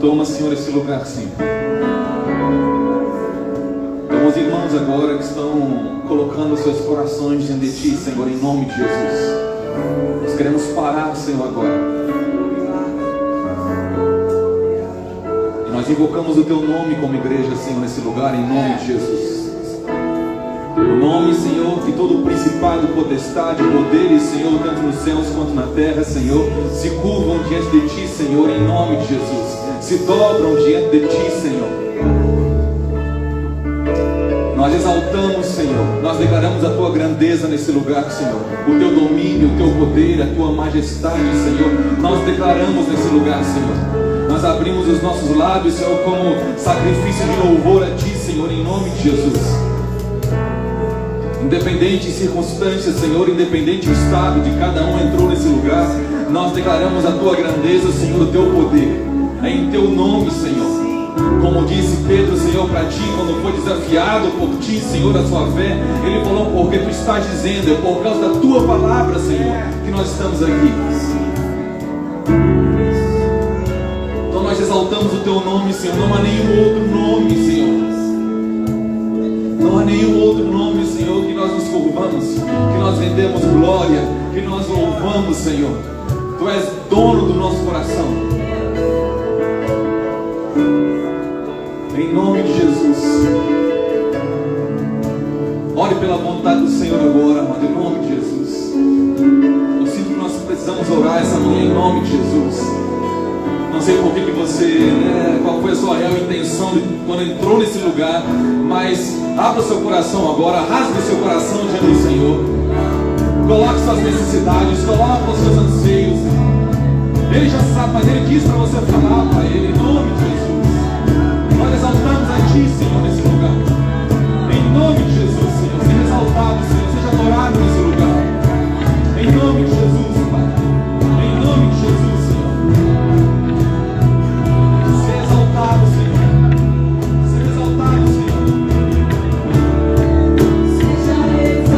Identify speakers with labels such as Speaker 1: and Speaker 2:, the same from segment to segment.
Speaker 1: Toma, Senhor, esse lugar, Senhor. Toma os irmãos agora que estão colocando seus corações diante de Ti, Senhor, em nome de Jesus. Nós queremos parar, Senhor, agora. E nós invocamos o Teu nome como igreja, Senhor, nesse lugar, em nome de Jesus. O nome, Senhor, que todo principado, potestade, poderes, Senhor, tanto nos céus quanto na terra, Senhor, se curvam diante de Ti, Senhor, em nome de Jesus. Se dobram diante de Ti, Senhor. Nós exaltamos, Senhor. Nós declaramos a Tua grandeza nesse lugar, Senhor. O Teu domínio, o Teu poder, a Tua majestade, Senhor. Nós declaramos nesse lugar, Senhor. Nós abrimos os nossos lábios, Senhor, como sacrifício de louvor a Ti, Senhor, em nome de Jesus. Independente de circunstâncias, Senhor, independente do estado de cada um entrou nesse lugar, nós declaramos a Tua grandeza, Senhor, o Teu poder. É em Teu nome, Senhor. Como disse Pedro, Senhor, para Ti, quando foi desafiado por Ti, Senhor, a sua fé, ele falou, porque Tu estás dizendo, é por causa da Tua palavra, Senhor, que nós estamos aqui. Então nós exaltamos o Teu nome, Senhor. Não há nenhum outro nome, Senhor. Não há nenhum outro nome, Senhor, que nós nos curvamos, que nós rendemos glória, que nós louvamos, Senhor. Tu és dono do nosso coração. Em nome de Jesus. Ore pela vontade do Senhor agora, amado, em nome de Jesus. Eu sinto que nós precisamos orar essa manhã em nome de Jesus. Não sei por que você, qual foi a sua real intenção quando entrou nesse lugar, mas abra o seu coração agora, rasgue o seu coração diante do Senhor. Coloque suas necessidades, coloque os seus anseios. Ele já sabe, mas Ele diz para você falar para Ele, em nome de Jesus. Nós exaltamos a Ti, Senhor, nesse lugar. Em nome de Jesus, Senhor. Seja exaltado, Senhor. Seja adorado nesse lugar. Em nome de Jesus, Pai. Em nome de Jesus, Senhor. Seja exaltado, Senhor. Seja exaltado, Senhor.
Speaker 2: Seja exaltado. Seja exaltado.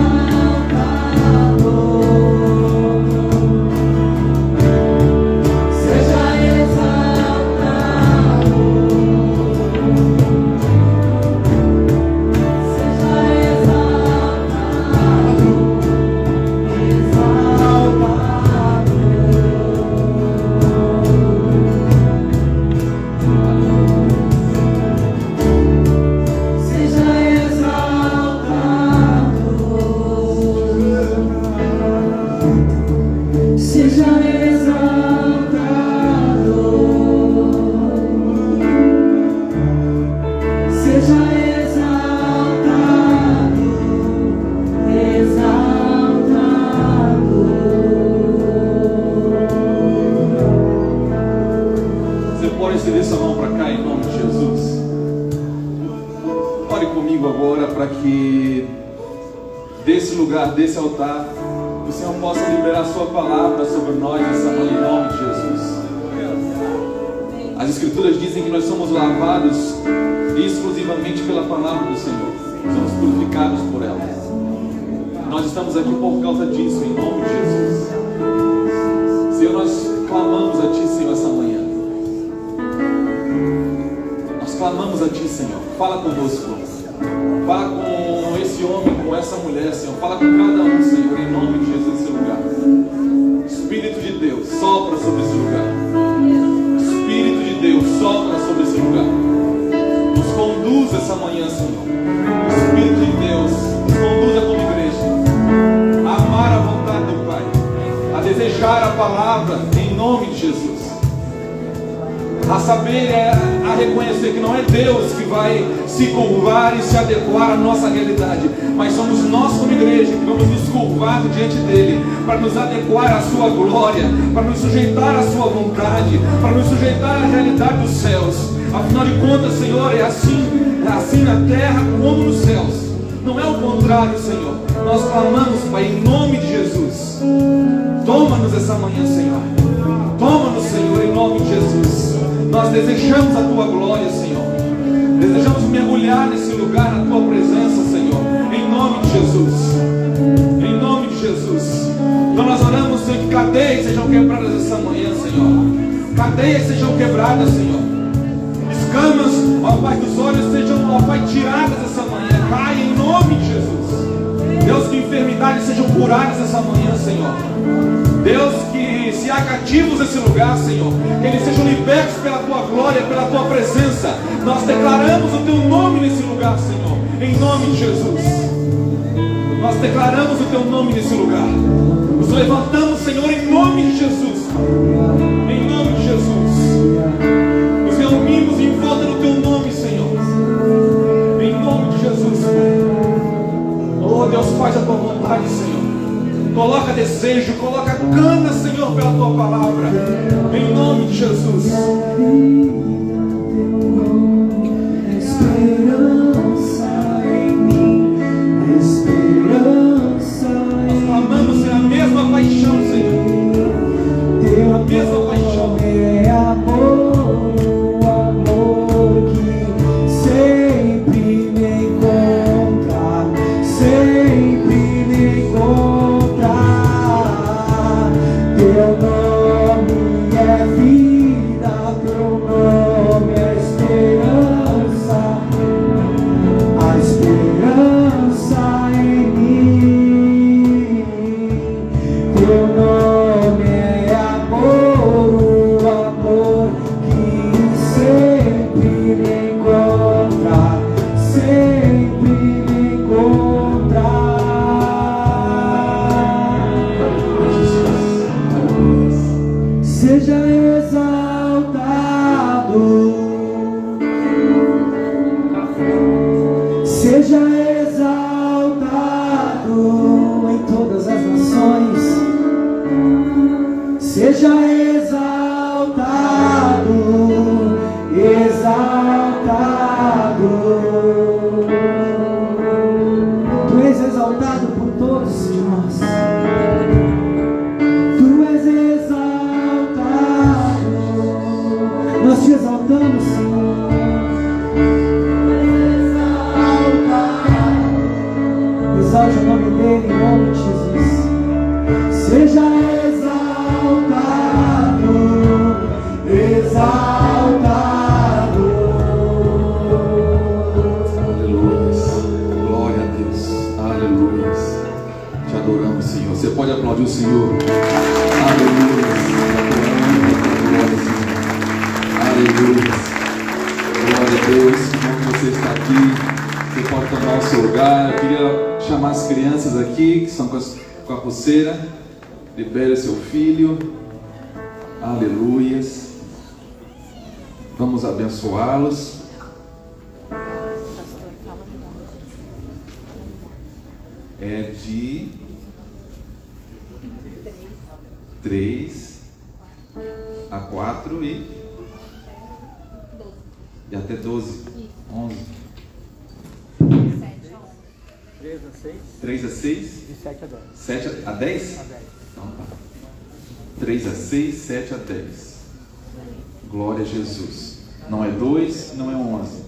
Speaker 1: Desse altar, o Senhor possa liberar a sua palavra sobre nós essa manhã, em nome de Jesus. As Escrituras dizem que nós somos lavados exclusivamente pela palavra do Senhor, somos purificados por ela. Nós estamos aqui por causa disso, em nome de Jesus. Senhor, nós clamamos a Ti, Senhor, essa manhã. Nós clamamos a Ti, Senhor. Fala conosco. Fala com esse homem, com essa mulher, Senhor. Fala com cada um, Senhor, em nome de Jesus, nesse lugar. Espírito de Deus, sopra sobre esse lugar. Espírito de Deus, sopra sobre esse lugar. Nos conduz essa manhã, Senhor. Espírito de Deus, nos conduza como igreja a amar a vontade do Pai, a desejar a palavra em nome de Jesus. A saber, a reconhecer que não é Deus que vai se curvar e se adequar à nossa realidade, mas somos nós como igreja que vamos nos curvar diante dEle, para nos adequar à sua glória, para nos sujeitar à sua vontade, para nos sujeitar à realidade dos céus. Afinal de contas, Senhor, é assim na terra como nos céus. Não é o contrário, Senhor. Nós clamamos, Pai, em nome de Jesus. Toma-nos essa manhã, Senhor. Toma-nos, Senhor, em nome de Jesus. Nós desejamos a Tua glória, Senhor. Desejamos mergulhar nesse lugar, na Tua presença, Senhor. Em nome de Jesus. Em nome de Jesus. Então nós oramos, Senhor, que cadeias sejam quebradas essa manhã, Senhor. Cadeias sejam quebradas, Senhor. Ó Pai, que os olhos sejam, ó Pai, tirados essa manhã. Pai, em nome de Jesus. Deus, que enfermidades sejam curadas essa manhã, Senhor. Deus, que se há cativos nesse lugar, Senhor, que eles sejam libertos pela Tua glória, pela Tua presença. Nós declaramos o Teu nome nesse lugar, Senhor, em nome de Jesus. Nós declaramos o Teu nome nesse lugar. Nos levantamos, Senhor, em nome de Jesus. Em nome de Jesus. Nos reunimos em volta do Teu nome, Senhor. Em nome de Jesus. Oh Deus, faz a Tua vontade, Senhor. Coloca desejo, coloca gana, Senhor, pela Tua palavra. Em nome de Jesus.
Speaker 2: Esperança em mim, esperança em mim.
Speaker 1: Nós clamamos, Senhor, a mesma paixão, Senhor. A mesma paixão.
Speaker 2: É amor, o amor que sempre me encontra, sempre me encontra. Teu nome é vida, teu nome é esperança, a esperança em mim. Teu nome é amor, o amor que sempre me encontra, sempre me encontra. Seja exaltado, seja exaltado em todas as nações. Seja exaltado, exaltado. Tu és exaltado por todos de nós. Tu és exaltado. Nós te exaltamos, Senhor. Exalte o nome dele em nome de Jesus. Seja exaltado, exaltado.
Speaker 1: Aleluia. Glória a Deus. Aleluia. Te adoramos, Senhor. Você pode aplaudir o Senhor. Aleluia. Aleluia. Glória a Deus. Como você está aqui, você pode tomar o seu lugar. Eu queria chamar as crianças aqui que estão com a pulseira. Libere seu filho. Aleluias. Vamos abençoá-los. É de 3 a 4 e até 12, 11. 3 a 6
Speaker 3: De 7 a 10.
Speaker 1: 7 a 10?
Speaker 3: A 10.
Speaker 1: Então tá. 3 a 6, 7 a 10. Glória a Jesus. Não é 2, não é 11.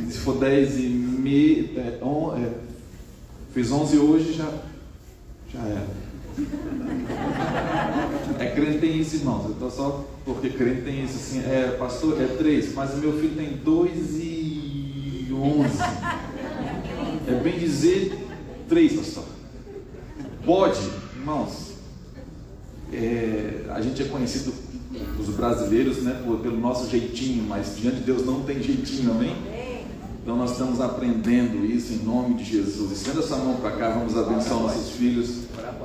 Speaker 1: Se for 10 e meio, fiz 11 hoje, já era. É crente tem isso, irmãos. Eu tô só porque crente tem isso assim. Pastor, é 3, mas o meu filho tem 2 e 11. É bem dizer 3, pastor. Pode, irmãos. A gente é conhecido, os brasileiros, né, pelo nosso jeitinho, mas diante de Deus não tem jeitinho, amém? Então nós estamos aprendendo isso em nome de Jesus. Estenda sua mão para cá, vamos abençoar nossos filhos.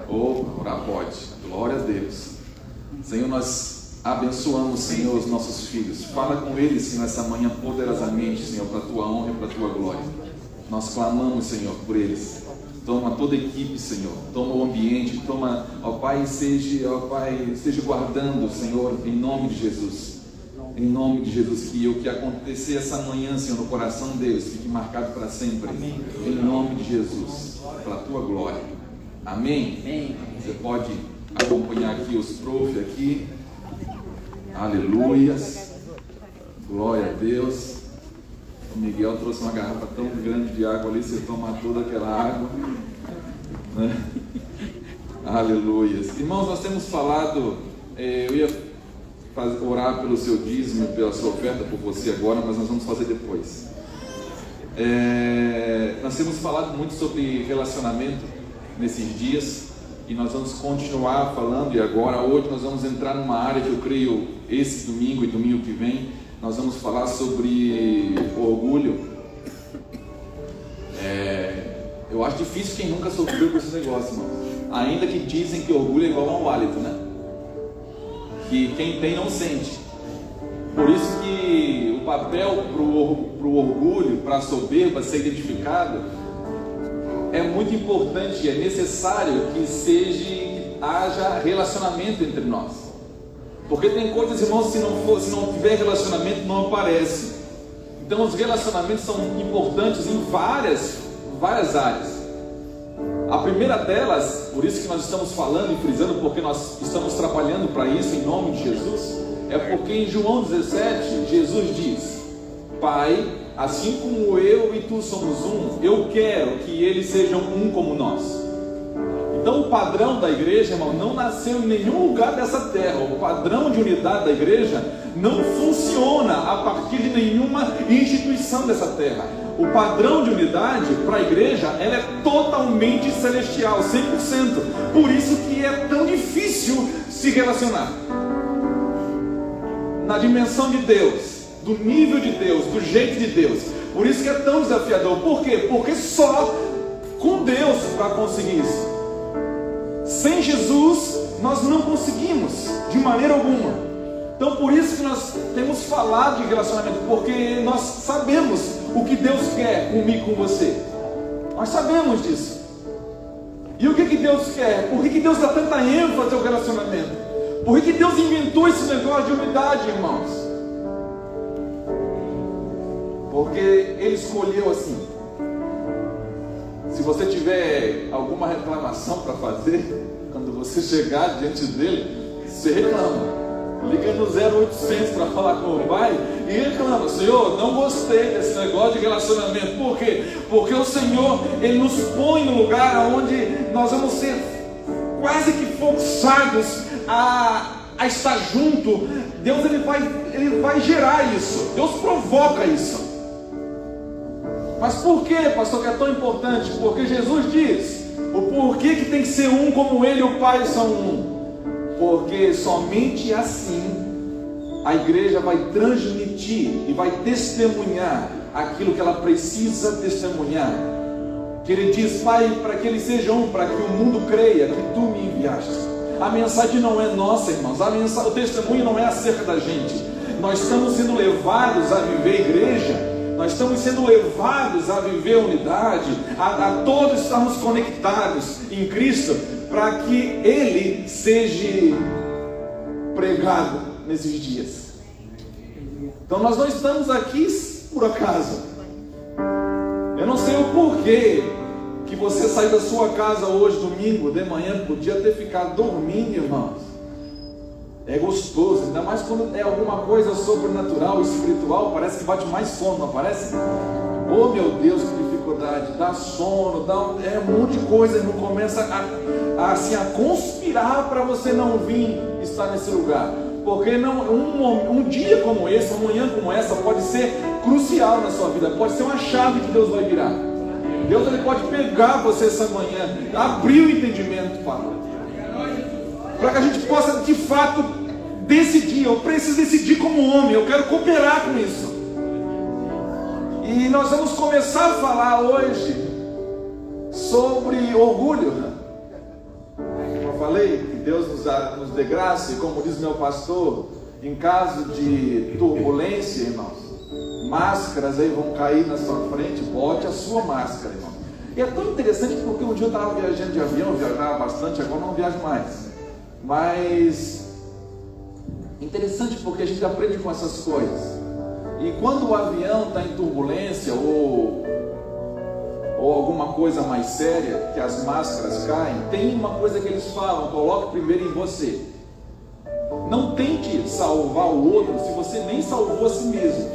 Speaker 1: Orar pode. Glória a Deus. Senhor, nós abençoamos, Senhor, os nossos filhos. Fala com eles, Senhor, essa manhã poderosamente, Senhor, para a tua honra e para a tua glória. Nós clamamos, Senhor, por eles. Toma toda a equipe, Senhor. Toma o ambiente. Toma, ó Pai, esteja guardando, Senhor, em nome de Jesus. Em nome de Jesus, que o que acontecer essa manhã, Senhor, no coração deles, fique marcado para sempre. Amém. Em nome de Jesus, para a tua glória. Amém? Amém. Você pode acompanhar aqui os prof aqui. Aleluias. Glória a Deus. O Miguel trouxe uma garrafa tão grande de água ali, você toma toda aquela água, né? Aleluias. Irmãos, nós temos falado, eu ia orar pelo seu dízimo, pela sua oferta por você agora, mas nós vamos fazer depois. Nós temos falado muito sobre relacionamento nesses dias e nós vamos continuar falando, e agora hoje nós vamos entrar numa área que eu creio esse domingo e domingo que vem nós vamos falar sobre orgulho. Eu acho difícil quem nunca sofreu com esse negócio, irmão. Ainda que dizem que orgulho é igual a um hálito, né? Que quem tem não sente. Por isso que o papel para o orgulho, para a soberba ser identificado, é muito importante e é necessário que haja relacionamento entre nós. Porque tem coisas, irmãos, se não tiver relacionamento, não aparece. Então os relacionamentos são importantes em várias áreas. A primeira delas, por isso que nós estamos falando e frisando, porque nós estamos trabalhando para isso em nome de Jesus, é porque em João 17, Jesus diz: Pai, assim como eu e tu somos um, eu quero que eles sejam um como nós. Então o padrão da igreja, irmão, não nasceu em nenhum lugar dessa terra. O padrão de unidade da igreja não funciona a partir de nenhuma instituição dessa terra. O padrão de unidade para a igreja, ela é totalmente celestial, 100%. Por isso que é tão difícil se relacionar na dimensão de Deus, do nível de Deus, do jeito de Deus. Por isso que é tão desafiador. Por quê? Porque só com Deus para conseguir isso. Sem Jesus nós não conseguimos de maneira alguma. Então por isso que nós temos falado de relacionamento, porque nós sabemos o que Deus quer comigo e com você. Nós sabemos disso. E o que Deus quer? Por que Deus dá tanta ênfase ao relacionamento? Por que Deus inventou esse negócio de unidade, irmãos? Porque Ele escolheu assim. Se você tiver alguma reclamação para fazer, quando você chegar diante dele, você reclama. Liga no 0800 para falar com o pai e reclama: Senhor, não gostei desse negócio de relacionamento. Por quê? Porque o Senhor, Ele nos põe no lugar onde nós vamos ser quase que forçados a estar junto. Deus ele vai gerar isso. Deus provoca isso. Mas por que, pastor, que é tão importante? Porque Jesus diz o porquê que tem que ser um como Ele e o Pai são um. Porque somente assim a igreja vai transmitir e vai testemunhar aquilo que ela precisa testemunhar. Que Ele diz: Pai, para que eles sejam um, para que o mundo creia que Tu me enviaste. A mensagem não é nossa, irmãos. O testemunho não é acerca da gente. Nós estamos sendo levados a viver igreja. Nós estamos sendo levados a viver unidade, a todos estarmos conectados em Cristo, para que Ele seja pregado nesses dias. Então nós não estamos aqui por acaso. Eu não sei o porquê que você saiu da sua casa hoje, domingo, de manhã, podia ter ficado dormindo, irmãos. É gostoso, ainda mais quando é alguma coisa sobrenatural, espiritual, parece que bate mais sono, não parece? Oh meu Deus, que dificuldade, dá sono, é um monte de coisa, não começa a conspirar para você não vir estar nesse lugar. Porque um dia como esse, uma manhã como essa, pode ser crucial na sua vida, pode ser uma chave que Deus vai virar. Deus ele pode pegar você essa manhã, abrir o entendimento, para que a gente possa de fato decidir. Eu preciso decidir como homem, eu quero cooperar com isso. E nós vamos começar a falar hoje sobre orgulho. Como eu falei, que Deus nos dê graça, e como diz meu pastor, em caso de turbulência, irmãos, máscaras aí vão cair na sua frente, bote a sua máscara, irmão. E é tão interessante porque um dia eu estava viajando de avião, viajava bastante, agora não viajo mais. Mas interessante porque a gente aprende com essas coisas. E quando o avião está em turbulência ou alguma coisa mais séria, que as máscaras caem, tem uma coisa que eles falam: coloque primeiro em você. Não tente salvar o outro se você nem salvou a si mesmo.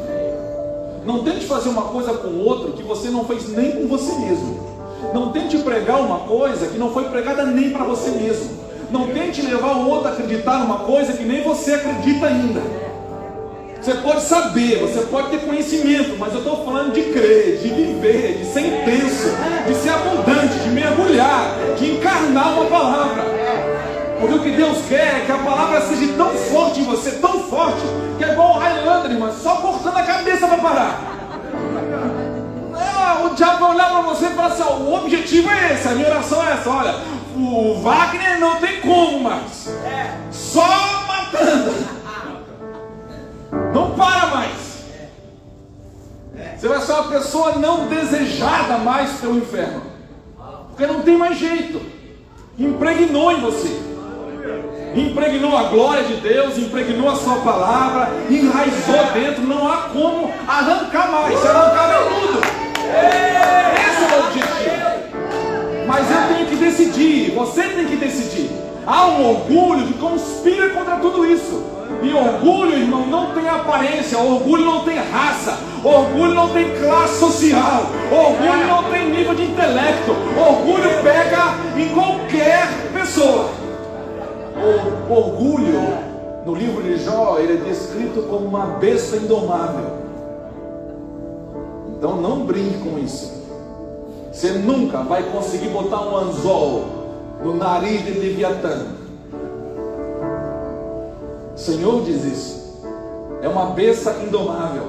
Speaker 1: Não tente fazer uma coisa com o outro que você não fez nem com você mesmo. Não tente pregar uma coisa que não foi pregada nem para você mesmo. Não tente levar o outro a acreditar numa coisa que nem você acredita ainda. Você pode saber, você pode ter conhecimento, mas eu estou falando de crer, de viver, de ser intenso, de ser abundante, de mergulhar, de encarnar uma palavra. Porque o que Deus quer é que a palavra seja tão forte em você, tão forte, que é igual o Highlander, irmão, só cortando a cabeça para parar. O diabo vai olhar para você e falar assim, o objetivo é esse, a minha oração é essa, olha, o Wagner não tem como mais, só matando. Não para mais. Você vai ser uma pessoa não desejada mais pelo inferno. Porque não tem mais jeito. Impregnou em você. Impregnou a glória de Deus, impregnou a sua palavra, enraizou dentro, não há como arrancar mais. Se arrancar é tudo. Esse é o objetivo. Mas eu tenho que decidir, você tem que decidir. Há um orgulho que conspira contra tudo isso. E orgulho, irmão, não tem aparência, orgulho não tem raça, orgulho não tem classe social, orgulho não tem nível de intelecto, orgulho pega em qualquer pessoa. O orgulho, no livro de Jó, ele é descrito como uma besta indomável. Então não brinque com isso. Você nunca vai conseguir botar um anzol no nariz de Leviatã. O Senhor diz isso. É uma besta indomável.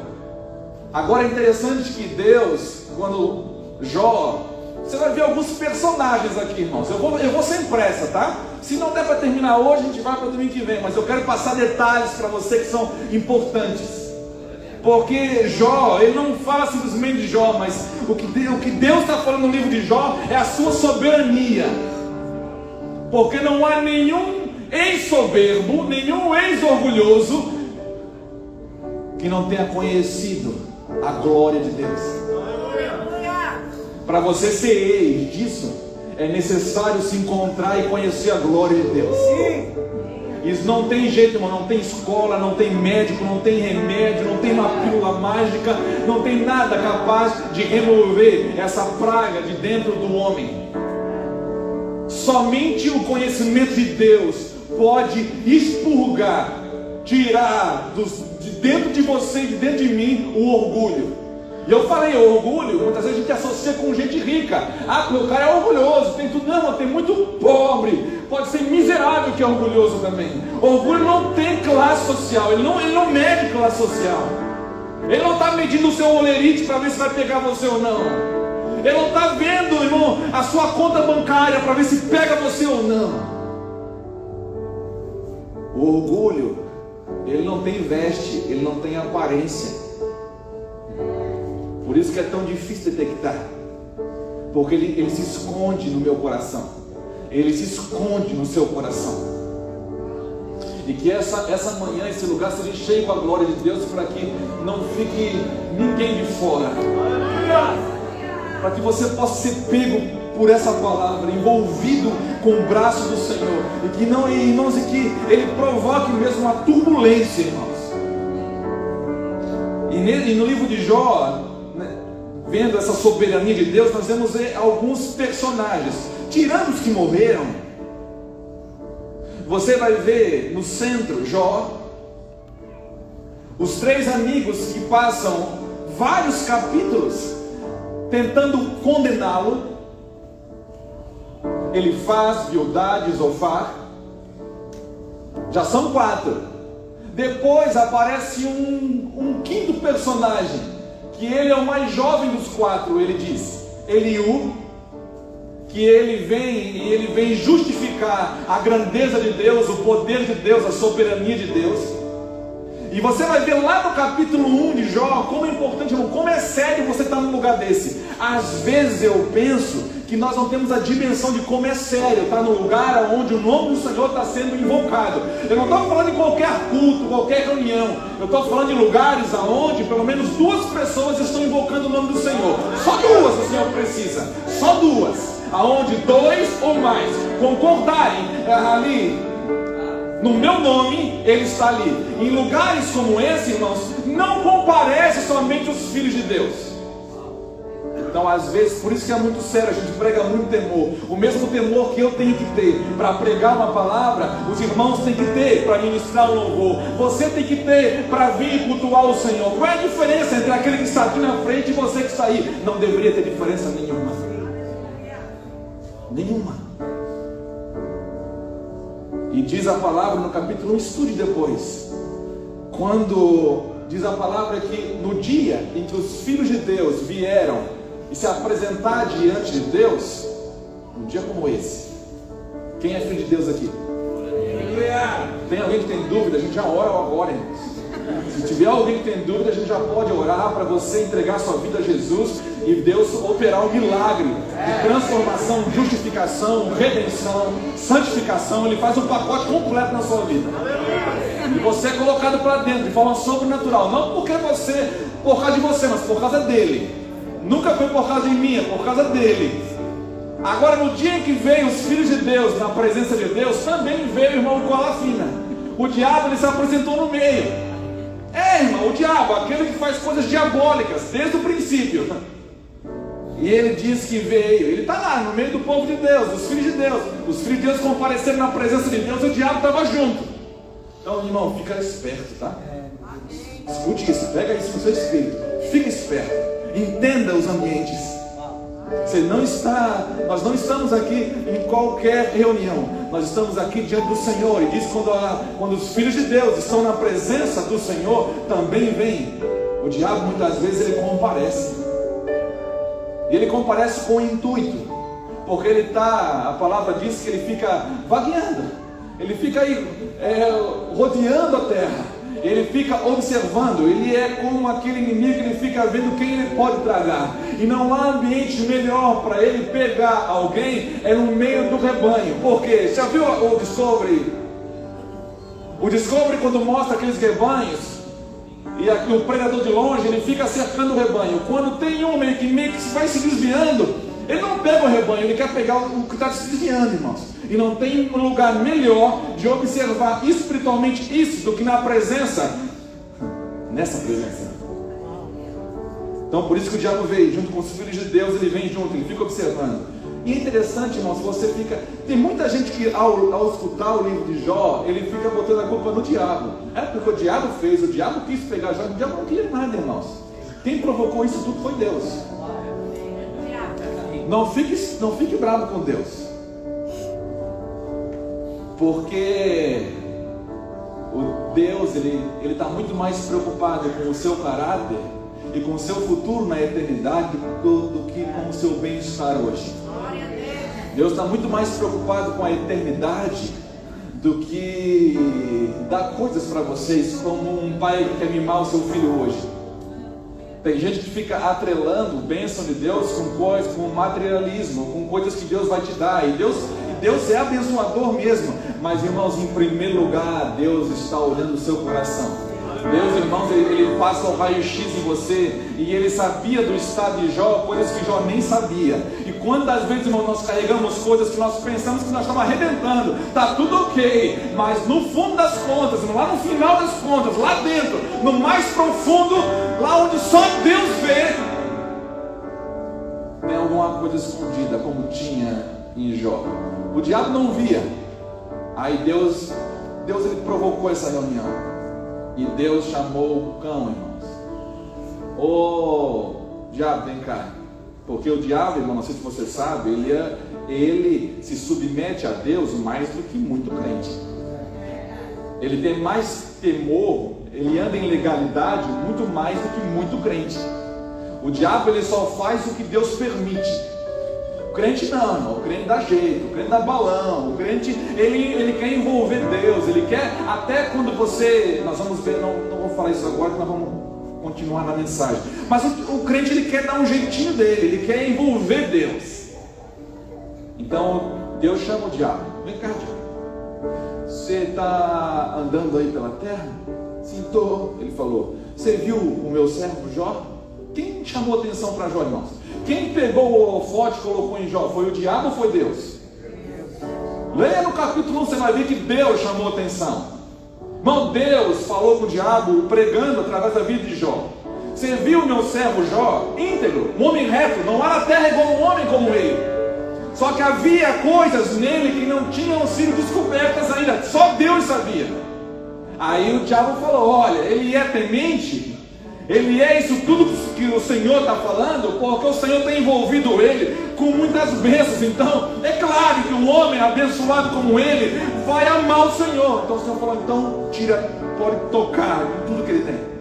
Speaker 1: Agora é interessante que Deus, quando Jó, você vai ver alguns personagens aqui, irmãos. Eu vou sem pressa, tá? Se não der para terminar hoje, a gente vai para o domingo que vem. Mas eu quero passar detalhes para você que são importantes. Porque Jó, ele não fala simplesmente de Jó, mas o que Deus está falando no livro de Jó é a sua soberania. Porque não há nenhum ex-soberbo, nenhum ex-orgulhoso que não tenha conhecido a glória de Deus. Para você ser ex disso, é necessário se encontrar e conhecer a glória de Deus. Isso não tem jeito, irmão, não tem escola, não tem médico, não tem remédio, não tem uma pílula mágica, não tem nada capaz de remover essa praga de dentro do homem. Somente o conhecimento de Deus pode expurgar, tirar de dentro de você e de dentro de mim o orgulho. E eu falei, orgulho, muitas vezes a gente associa com gente rica. Ah, o cara é orgulhoso, tem tudo. Não, tem muito pobre. Pode ser miserável que é orgulhoso também. Orgulho não tem classe social, ele não mede classe social. Ele não está medindo o seu olerite para ver se vai pegar você ou não. Ele não está vendo, irmão, a sua conta bancária para ver se pega você ou não. O orgulho, ele não tem veste, ele não tem aparência. Por isso que é tão difícil detectar. Porque ele se esconde no meu coração. Ele se esconde no seu coração. E que essa manhã, esse lugar seja cheio com a glória de Deus, para que não fique ninguém de fora. Para que você possa ser pego por essa palavra, envolvido com o braço do Senhor. E que não, irmãos, e que Ele provoque mesmo uma turbulência, irmãos. E no livro de Jó, vendo essa soberania de Deus, nós vemos alguns personagens, tirando os que morreram. Você vai ver no centro Jó, os três amigos que passam vários capítulos tentando condená-lo: Elifaz, Bildade, Zofar. Já são 4. Depois aparece um quinto personagem, que ele é o mais jovem dos 4, ele diz, Eliú, que ele vem justificar a grandeza de Deus, o poder de Deus, a soberania de Deus. E você vai ver lá no capítulo 1 de Jó, como é importante, irmão, como é sério você estar num lugar desse. Às vezes eu penso que nós não temos a dimensão de como é sério estar no lugar onde o nome do Senhor está sendo invocado. Eu não estou falando de qualquer culto, qualquer reunião. Eu estou falando de lugares onde pelo menos 2 pessoas estão invocando o nome do Senhor. Só 2 o Senhor precisa. Só 2. Aonde 2 ou mais concordarem ali no meu nome, Ele está ali. Em lugares como esse, irmãos, não comparece somente os filhos de Deus. Então, às vezes, por isso que é muito sério, a gente prega muito temor. O mesmo temor que eu tenho que ter para pregar uma palavra, os irmãos têm que ter para ministrar um louvor. Você tem que ter para vir cultuar o Senhor. Qual é a diferença entre aquele que está aqui na frente e você que está aí? Não deveria ter diferença nenhuma. Nenhuma. E diz a palavra no capítulo 1, estude depois. Quando diz a palavra que no dia em que os filhos de Deus vieram e se apresentar diante de Deus, um dia como esse. Quem é filho de Deus aqui? Tem alguém que tem dúvida? A gente já ora agora, irmãos. Se tiver alguém que tem dúvida, a gente já pode orar para você entregar sua vida a Jesus e Deus operar um milagre de transformação, justificação, redenção, santificação. Ele faz um pacote completo na sua vida. E você é colocado para dentro de forma sobrenatural. Não porque você, por causa de você, mas por causa dele. Nunca foi por causa de mim, é por causa dele. Agora, no dia em que veio os filhos de Deus na presença de Deus, também veio o irmão Cola Fina. O diabo, ele se apresentou no meio. Irmão, o diabo, aquele que faz coisas diabólicas desde o princípio. E ele diz que veio. Ele está lá no meio do povo de Deus, dos filhos de Deus. Os filhos de Deus compareceram na presença de Deus e o diabo estava junto. Então, irmão, fica esperto, tá? Escute isso, pega isso no seu espírito. Fica esperto. Entenda os ambientes. Nós não estamos aqui em qualquer reunião. Nós estamos aqui diante do Senhor. E diz quando os filhos de Deus estão na presença do Senhor, também vem. O diabo muitas vezes ele comparece. E ele comparece com o intuito. Porque a palavra diz que ele fica vagueando. Ele fica aí rodeando a terra. Ele fica observando, ele é como aquele inimigo que ele fica vendo quem ele pode tragar. E não há ambiente melhor para ele pegar alguém, é no meio do rebanho. Por quê? Já viu o Discovery? O Discovery, quando mostra aqueles rebanhos, e aqui o predador de longe, ele fica cercando o rebanho. Quando tem um meio que vai se desviando, ele não pega o rebanho, ele quer pegar o que está se desviando, irmãos. E não tem um lugar melhor de observar espiritualmente isso do que nessa presença. Então por isso que o diabo veio junto com os filhos de Deus, ele vem junto, ele fica observando. E é interessante, irmãos, você fica... Tem muita gente que ao escutar o livro de Jó, ele fica botando a culpa no diabo. Porque o diabo fez, o diabo quis pegar Jó, o diabo não queria nada, irmãos. Quem provocou isso tudo foi Deus. Não fique bravo com Deus. Porque o Deus, ele está muito mais preocupado com o seu caráter e com o seu futuro na eternidade do que com o seu bem-estar hoje. Deus está muito mais preocupado com a eternidade do que dar coisas para vocês, como um pai que quer mimar o seu filho hoje. Tem gente que fica atrelando bênção de Deus com coisas, com materialismo, com coisas que Deus vai te dar. E Deus é abençoador mesmo. Mas, irmãos, em primeiro lugar, Deus está olhando o seu coração. Deus, irmãos, ele passa o raio-x em você. E ele sabia do estado de Jó, coisas que Jó nem sabia. E quantas vezes, irmãos, nós carregamos coisas que nós pensamos que nós estamos arrebentando. Está tudo ok. Mas no fundo das contas, lá no final das contas, lá dentro, no mais profundo, lá onde só Deus vê, tem alguma coisa escondida, como tinha em Jó. O diabo não via. Aí Deus ele provocou essa reunião. E Deus chamou o cão, irmãos. Ô diabo, vem cá. Porque o diabo, irmão, não sei se você sabe, ele se submete a Deus mais do que muito crente. Ele tem mais temor, ele anda em legalidade muito mais do que muito crente. O diabo, ele só faz o que Deus permite. O crente não, o crente dá jeito, o crente dá balão, o crente, ele quer envolver Deus, ele quer, até quando você, nós vamos ver, não vou falar isso agora, nós vamos continuar na mensagem, mas o crente, ele quer dar um jeitinho dele, ele quer envolver Deus. Então Deus chama o diabo. Vem cá, diabo, você está andando aí pela terra? Sim, estou. Ele falou, você viu o meu servo Jó? Quem chamou atenção para Jó, irmãos? Quem pegou o holofote e colocou em Jó? Foi o diabo ou foi Deus? Leia no capítulo 1, você vai ver que Deus chamou atenção. Irmão, Deus falou com o diabo pregando através da vida de Jó. Você viu o meu servo Jó, íntegro, um homem reto, não há na terra igual um homem como ele. Só que havia coisas nele que não tinham sido descobertas ainda, só Deus sabia. Aí o diabo falou: olha, ele é temente, ele é isso tudo que o Senhor está falando, porque o Senhor tem envolvido ele com muitas bênçãos. Então é claro que um homem abençoado como ele vai amar o Senhor. Então o Senhor falou: então tira, pode tocar em tudo que ele tem.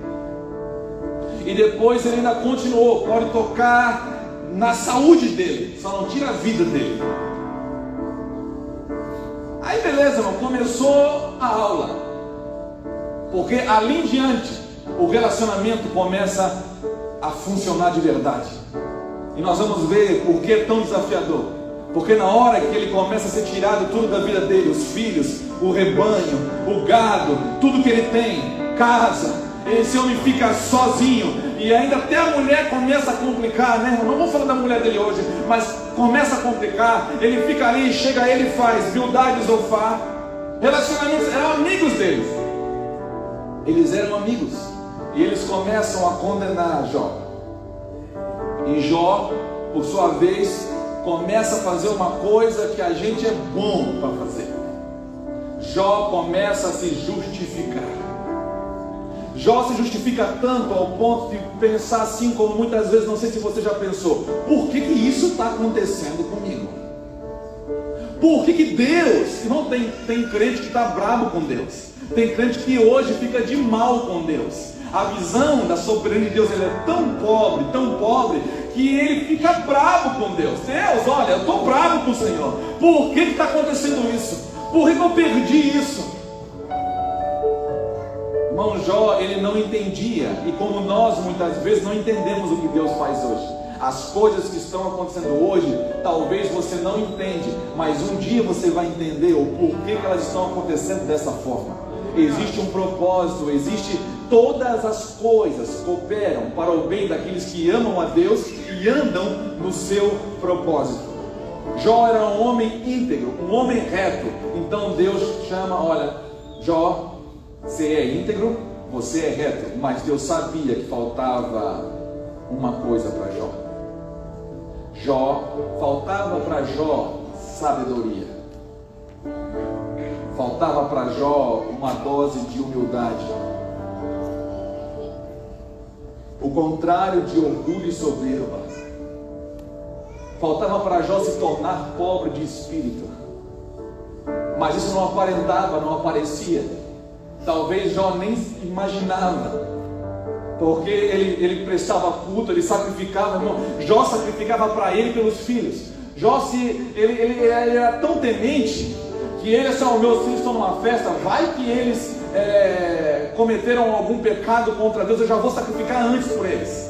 Speaker 1: E depois ele ainda continuou: pode tocar na saúde dele, só não tira a vida dele. Aí beleza, irmão, começou a aula, porque ali em diante o relacionamento começa a funcionar de verdade. E nós vamos ver por que é tão desafiador. Porque na hora que ele começa a ser tirado tudo da vida dele, os filhos, o rebanho, o gado, tudo que ele tem, casa, esse homem fica sozinho. E ainda até a mulher começa a complicar, né? Eu não vou falar da mulher dele hoje, mas começa a complicar. Ele fica ali, chega ele e faz Bildade e Zofar. Relacionamentos, eram amigos deles. Eles eram amigos. E eles começam a condenar Jó. E Jó, por sua vez, começa a fazer uma coisa que a gente é bom para fazer. Jó começa a se justificar. Jó se justifica tanto ao ponto de pensar assim, como muitas vezes, não sei se você já pensou: por que isso está acontecendo comigo? Por que Deus, não tem crente que está bravo com Deus, tem crente que hoje fica de mal com Deus. A visão da soberania de Deus, ele é tão pobre, que ele fica bravo com Deus. Deus, olha, eu estou bravo com o Senhor. Por que está acontecendo isso? Por que eu perdi isso? Irmão, Jó, ele não entendia, e como nós muitas vezes não entendemos o que Deus faz hoje. As coisas que estão acontecendo hoje, talvez você não entende, mas um dia você vai entender o porquê que elas estão acontecendo dessa forma. Existe um propósito, todas as coisas cooperam para o bem daqueles que amam a Deus e andam no seu propósito. Jó era um homem íntegro, um homem reto. Então Deus chama: olha, Jó, você é íntegro, você é reto. Mas Deus sabia que faltava uma coisa para Jó. Faltava para Jó sabedoria. Faltava para Jó uma dose de humildade. O contrário de orgulho e soberba. Faltava para Jó se tornar pobre de espírito. Mas isso não aparentava, não aparecia. Talvez Jó nem imaginava. Porque ele prestava culto, ele sacrificava, irmão. Jó sacrificava para ele e pelos filhos. Jó, ele era tão temente que ele, assim: meus filhos estão numa festa, vai que eles cometeram algum pecado contra Deus, eu já vou sacrificar antes por eles.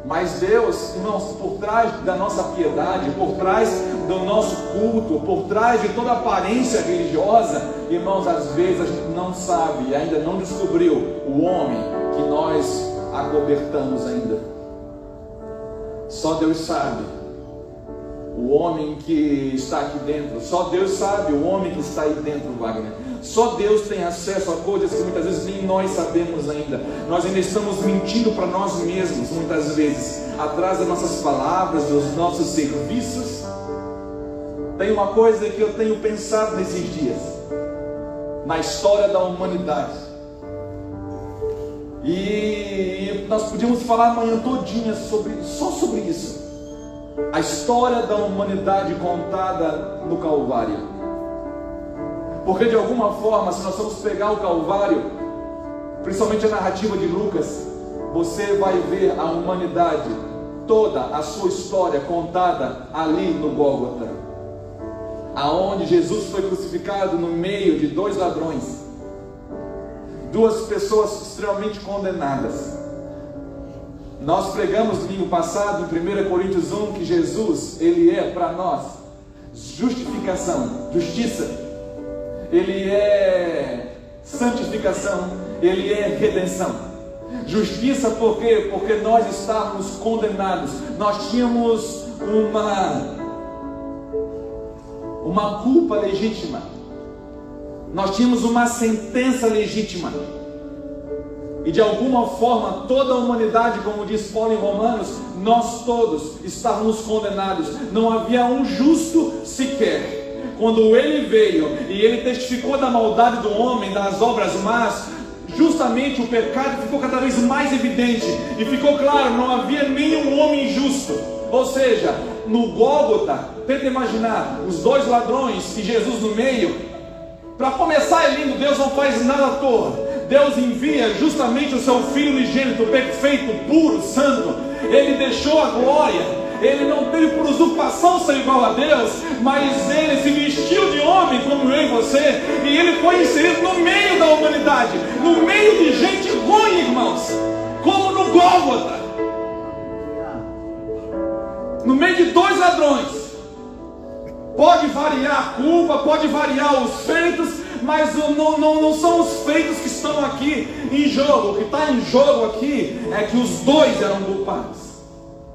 Speaker 1: Mas Deus, irmãos, por trás da nossa piedade, por trás do nosso culto, por trás de toda aparência religiosa, irmãos, às vezes a gente não sabe, ainda não descobriu o homem que nós acobertamos ainda. Só Deus sabe o homem que está aqui dentro. Só Deus sabe o homem que está aí dentro, Wagner. Só Deus tem acesso a coisas que muitas vezes nem nós sabemos ainda. Nós ainda estamos mentindo para nós mesmos, muitas vezes, atrás das nossas palavras, dos nossos serviços. Tem uma coisa que eu tenho pensado nesses dias, na história da humanidade. E nós podíamos falar amanhã todinha só sobre isso. A história da humanidade contada no Calvário. Porque de alguma forma, se nós formos pegar o Calvário, principalmente a narrativa de Lucas, você vai ver a humanidade, toda a sua história contada ali no Gólgota, aonde Jesus foi crucificado no meio de dois ladrões, duas pessoas extremamente condenadas. Nós pregamos domingo passado em 1 Coríntios 1 que Jesus, ele é para nós justificação, justiça. Ele é santificação, ele é redenção. Justiça por quê? Porque nós estávamos condenados. Nós tínhamos uma culpa legítima. Nós tínhamos uma sentença legítima. E de alguma forma, toda a humanidade, como diz Paulo em Romanos, nós todos estávamos condenados. Não havia um justo sequer. Quando ele veio e ele testificou da maldade do homem, das obras más, justamente o pecado ficou cada vez mais evidente. E ficou claro, não havia nenhum homem justo. Ou seja, no Gólgota, tenta imaginar, os dois ladrões e Jesus no meio. Para começar é lindo, Deus não faz nada à toa. Deus envia justamente o seu Filho unigênito, perfeito, puro, santo. Ele deixou a glória. Ele não teve por usurpação ser igual a Deus, mas ele se vestiu de homem como eu e você, e ele foi inserido no meio da humanidade, no meio de gente ruim, irmãos, como no Gólgota, no meio de dois ladrões. Pode variar a culpa, pode variar os feitos, mas não são os feitos que estão aqui em jogo. O que está em jogo aqui é que os dois eram culpados.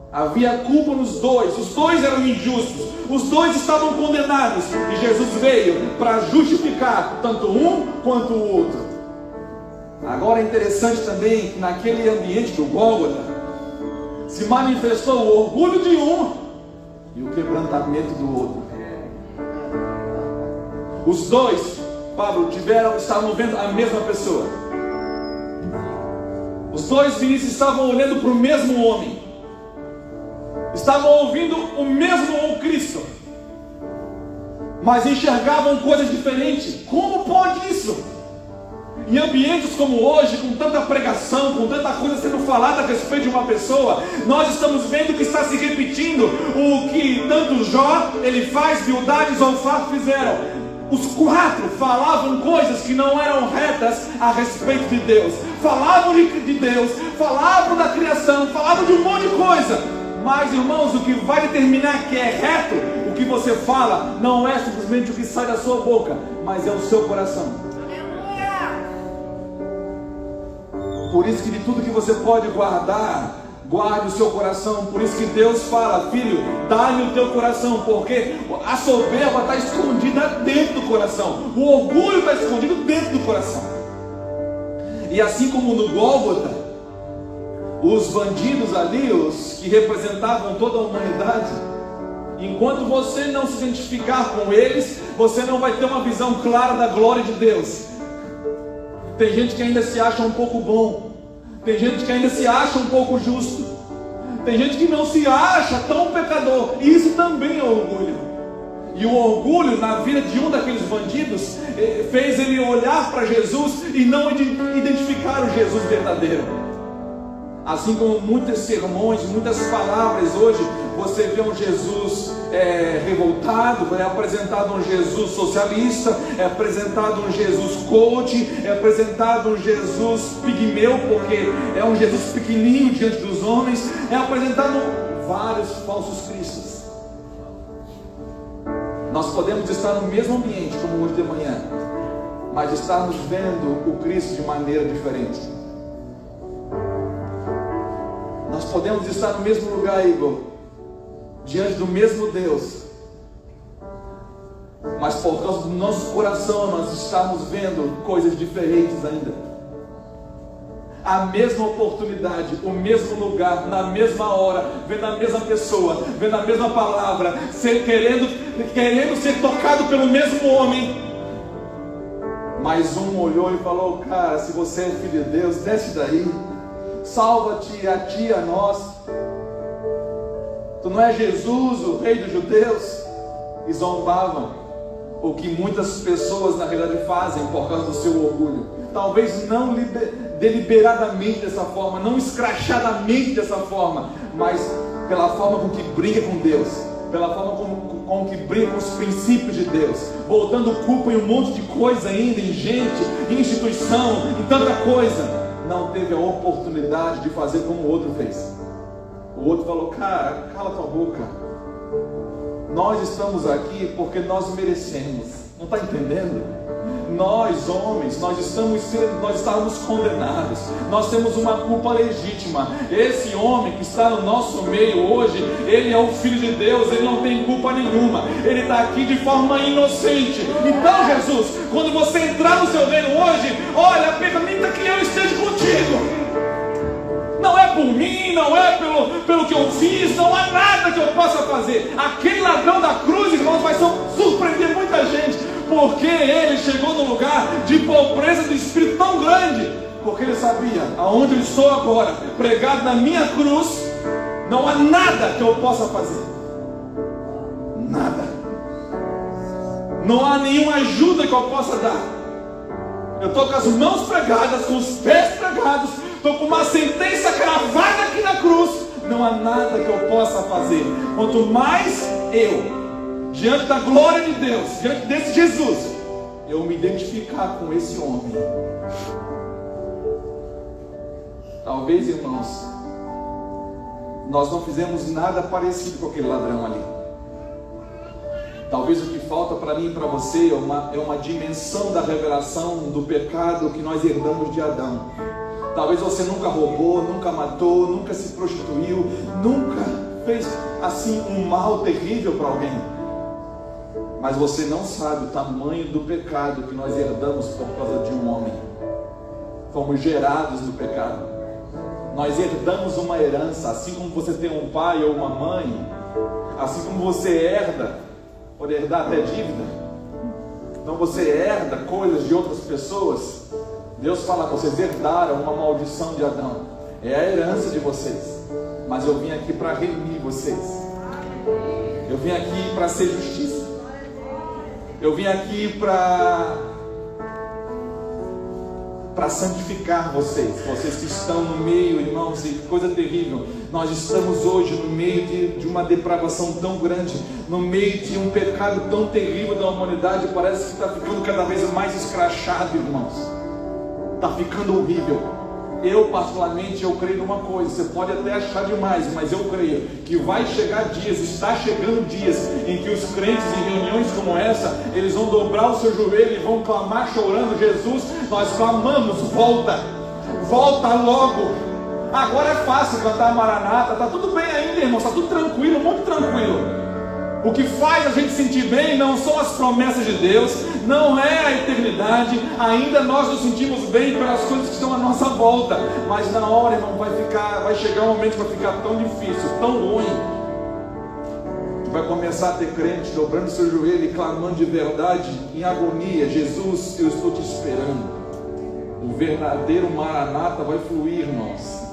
Speaker 1: Havia culpa nos dois, os dois eram injustos, os dois estavam condenados, e Jesus veio para justificar tanto um quanto o outro. Agora é interessante também que naquele ambiente do Gólgota se manifestou o orgulho de um e o quebrantamento do outro. Os dois, Pablo, estavam vendo a mesma pessoa. Os dois ministros estavam olhando para o mesmo homem, estavam ouvindo o mesmo Cristo, mas enxergavam coisas diferentes. Como pode isso? Em ambientes como hoje, com tanta pregação, com tanta coisa sendo falada a respeito de uma pessoa, nós estamos vendo que está se repetindo o que tanto Jó, Elifaz, Bildad e Zofar fizeram. Os quatro falavam coisas que não eram retas a respeito de Deus. Falavam de Deus, falavam da criação, falavam de um monte de coisa. Mas, irmãos, o que vai determinar que é reto, o que você fala, não é simplesmente o que sai da sua boca, mas é o seu coração. Por isso que de tudo que você pode guardar, guarde o seu coração. Por isso que Deus fala: filho, dá-lhe o teu coração, porque a soberba está escondida dentro do coração, o orgulho está escondido dentro do coração. E assim como no Gólgota, os bandidos ali, os que representavam toda a humanidade, enquanto você não se identificar com eles, você não vai ter uma visão clara da glória de Deus. Tem gente que ainda se acha um pouco bom, tem gente que ainda se acha um pouco justo, tem gente que não se acha tão pecador. Isso também é orgulho. E o orgulho na vida de um daqueles bandidos fez ele olhar para Jesus e não identificar o Jesus verdadeiro. Assim como muitos sermões, muitas palavras hoje, você vê um Jesus revoltado, é apresentado um Jesus socialista, é apresentado um Jesus coach, é apresentado um Jesus pigmeu, porque é um Jesus pequenininho diante dos homens, é apresentado vários falsos cristos. Nós podemos estar no mesmo ambiente como hoje de manhã, mas estarmos vendo o Cristo de maneira diferente. Nós podemos estar no mesmo lugar, Igor, diante do mesmo Deus, mas por causa do nosso coração nós estamos vendo coisas diferentes ainda. A mesma oportunidade, o mesmo lugar, na mesma hora, vendo a mesma pessoa, vendo a mesma palavra, querendo ser tocado pelo mesmo homem. Mas um olhou e falou: cara, se você é filho de Deus, desce daí, salva-te a ti e a nós. Tu não é Jesus, o rei dos judeus? E zombavam, o que muitas pessoas na realidade fazem por causa do seu orgulho. Talvez não deliberadamente dessa forma, não escrachadamente dessa forma, mas pela forma com que briga com Deus, pela forma com que briga com os princípios de Deus, botando culpa em um monte de coisa ainda, em gente, em instituição, em tanta coisa. Não teve a oportunidade de fazer como o outro fez. O outro falou: cara, cala tua boca, nós estamos aqui porque nós merecemos. Não está entendendo? Nós homens, nós estamos condenados, nós temos uma culpa legítima. Esse homem que está no nosso meio hoje, ele é o Filho de Deus, ele não tem culpa nenhuma, ele está aqui de forma inocente. Então Jesus, quando você entrar no seu reino hoje, olha, permita que eu esteja contigo. Não é por mim, não é pelo que eu fiz, não há nada que eu possa fazer. Aquele ladrão da cruz, irmãos, vai surpreender muita gente, porque ele chegou num lugar de pobreza do espírito tão grande, porque ele sabia, aonde eu estou agora, pregado na minha cruz, não há nada que eu possa fazer. Nada. Não há nenhuma ajuda que eu possa dar. Eu estou com as mãos pregadas, com os pés pregados, estou com uma sentença cravada aqui na cruz. Não há nada que eu possa fazer. Quanto mais eu, diante da glória de Deus, diante desse Jesus, eu me identificar com esse homem. Talvez, irmãos, nós não fizemos nada parecido com aquele ladrão ali. Talvez o que falta para mim e para você é uma dimensão da revelação do pecado que nós herdamos de Adão. Talvez você nunca roubou, nunca matou, nunca se prostituiu, nunca fez assim um mal terrível para alguém. Mas você não sabe o tamanho do pecado que nós herdamos por causa de um homem. Fomos gerados do pecado. Nós herdamos uma herança, assim como você tem um pai ou uma mãe, assim como você herda, pode herdar até dívida. Então você herda coisas de outras pessoas. Deus fala, vocês herdaram uma maldição de Adão. É a herança de vocês. Mas eu vim aqui para remir vocês. Eu vim aqui para ser justiça. Eu vim aqui para santificar vocês. Vocês que estão no meio, irmãos, e coisa terrível. Nós estamos hoje no meio de uma depravação tão grande, no meio de um pecado tão terrível da humanidade. Parece que está ficando cada vez mais escrachado, irmãos. Está ficando horrível. Eu particularmente, eu creio numa coisa. Você pode até achar demais, mas eu creio que vai chegar dias, está chegando dias em que os crentes em reuniões como essa, eles vão dobrar o seu joelho e vão clamar chorando, Jesus, nós clamamos, volta logo. Agora é fácil cantar Maranata, está tudo bem ainda, irmão, está tudo tranquilo, muito tranquilo. O que faz a gente sentir bem não são as promessas de Deus, não é a eternidade. Ainda nós nos sentimos bem pelas coisas que estão à nossa volta, mas na hora, irmão, vai chegar um momento que vai ficar tão difícil, tão ruim, que vai começar a ter crente dobrando seu joelho e clamando de verdade, em agonia, Jesus, eu estou te esperando. O verdadeiro Maranata vai fluir, irmãos.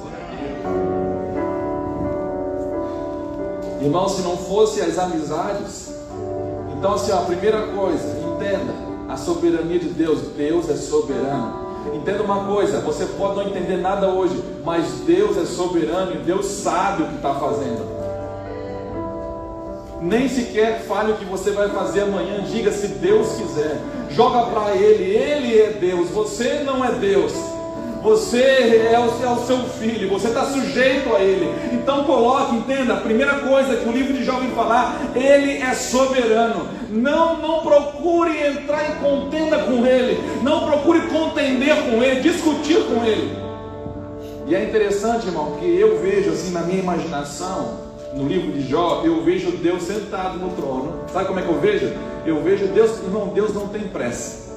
Speaker 1: Irmão, se não fosse as amizades, então assim, a primeira coisa, entenda a soberania de Deus. Deus é soberano. Entenda uma coisa, você pode não entender nada hoje, mas Deus é soberano e Deus sabe o que está fazendo. Nem sequer fale o que você vai fazer amanhã, diga se Deus quiser. Joga para Ele é Deus, você não é Deus. Você é o seu filho, você está sujeito a Ele. Então coloque, entenda, a primeira coisa que o livro de Jó vem falar, Ele é soberano. Não procure entrar em contenda com Ele, não procure contender com Ele, discutir com Ele. E é interessante, irmão, que eu vejo assim na minha imaginação, no livro de Jó, eu vejo Deus sentado no trono. Sabe como é que eu vejo? Eu vejo Deus, irmão, Deus não tem pressa.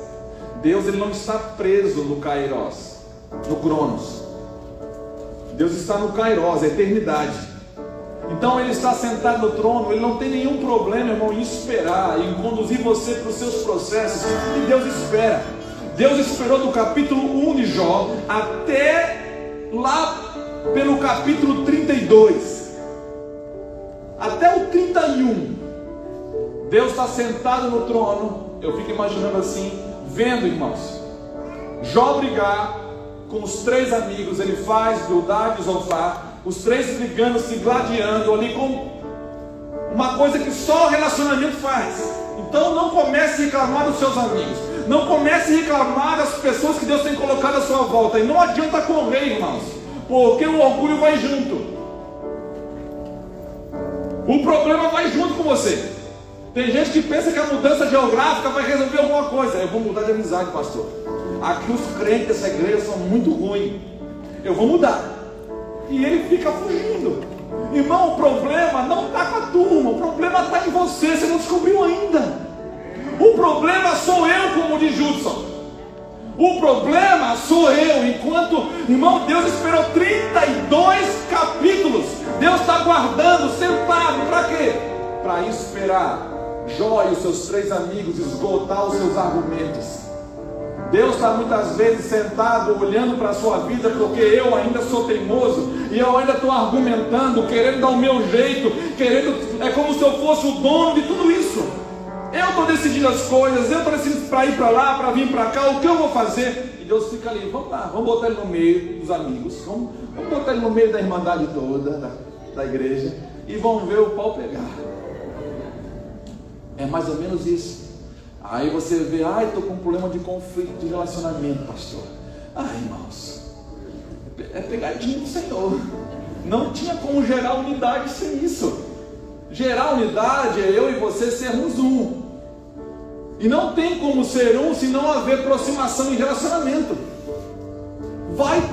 Speaker 1: Deus, Ele não está preso no Kairos, no Cronos. Deus está no Kairos, a eternidade. Então Ele está sentado no trono. Ele não tem nenhum problema, irmão, em esperar, em conduzir você para os seus processos. E Deus espera. Deus esperou do capítulo 1 de Jó até lá pelo capítulo 32, até o 31. Deus está sentado no trono. Eu fico imaginando assim, vendo, irmãos, Jó brigar com os três amigos. Ele faz Bildad e Zofar, os três brigando, se gladiando ali com uma coisa que só o relacionamento faz. Então não comece a reclamar dos seus amigos, não comece a reclamar das pessoas que Deus tem colocado à sua volta. E não adianta correr, irmãos, porque o orgulho vai junto. O problema vai junto com você. Tem gente que pensa que a mudança geográfica vai resolver alguma coisa. Eu vou mudar de amizade, pastor. Aqui os crentes dessa igreja são muito ruins. Eu vou mudar. E ele fica fugindo. Irmão, o problema não está com a turma. O problema está em você. Você não descobriu ainda. O problema sou eu, como diz Judson. O problema sou eu. Enquanto, irmão, Deus esperou 32 capítulos. Deus está guardando, sentado. Para quê? Para esperar Jó e os seus 3 amigos esgotar os seus argumentos. Deus está muitas vezes sentado olhando para a sua vida, porque eu ainda sou teimoso e eu ainda estou argumentando, querendo dar o meu jeito, é como se eu fosse o dono de tudo isso. Eu estou decidindo as coisas, eu estou decidindo para ir para lá, para vir para cá, o que eu vou fazer? E Deus fica ali, vamos lá, vamos botar ele no meio dos amigos, vamos botar ele no meio da irmandade toda, da igreja, e vamos ver o pau pegar. É mais ou menos isso. Aí você vê, estou com um problema de conflito de relacionamento, pastor. Irmãos, é pegadinha do Senhor. Não tinha como gerar unidade sem isso. Gerar unidade é eu e você sermos um. E não tem como ser um se não haver aproximação em relacionamento.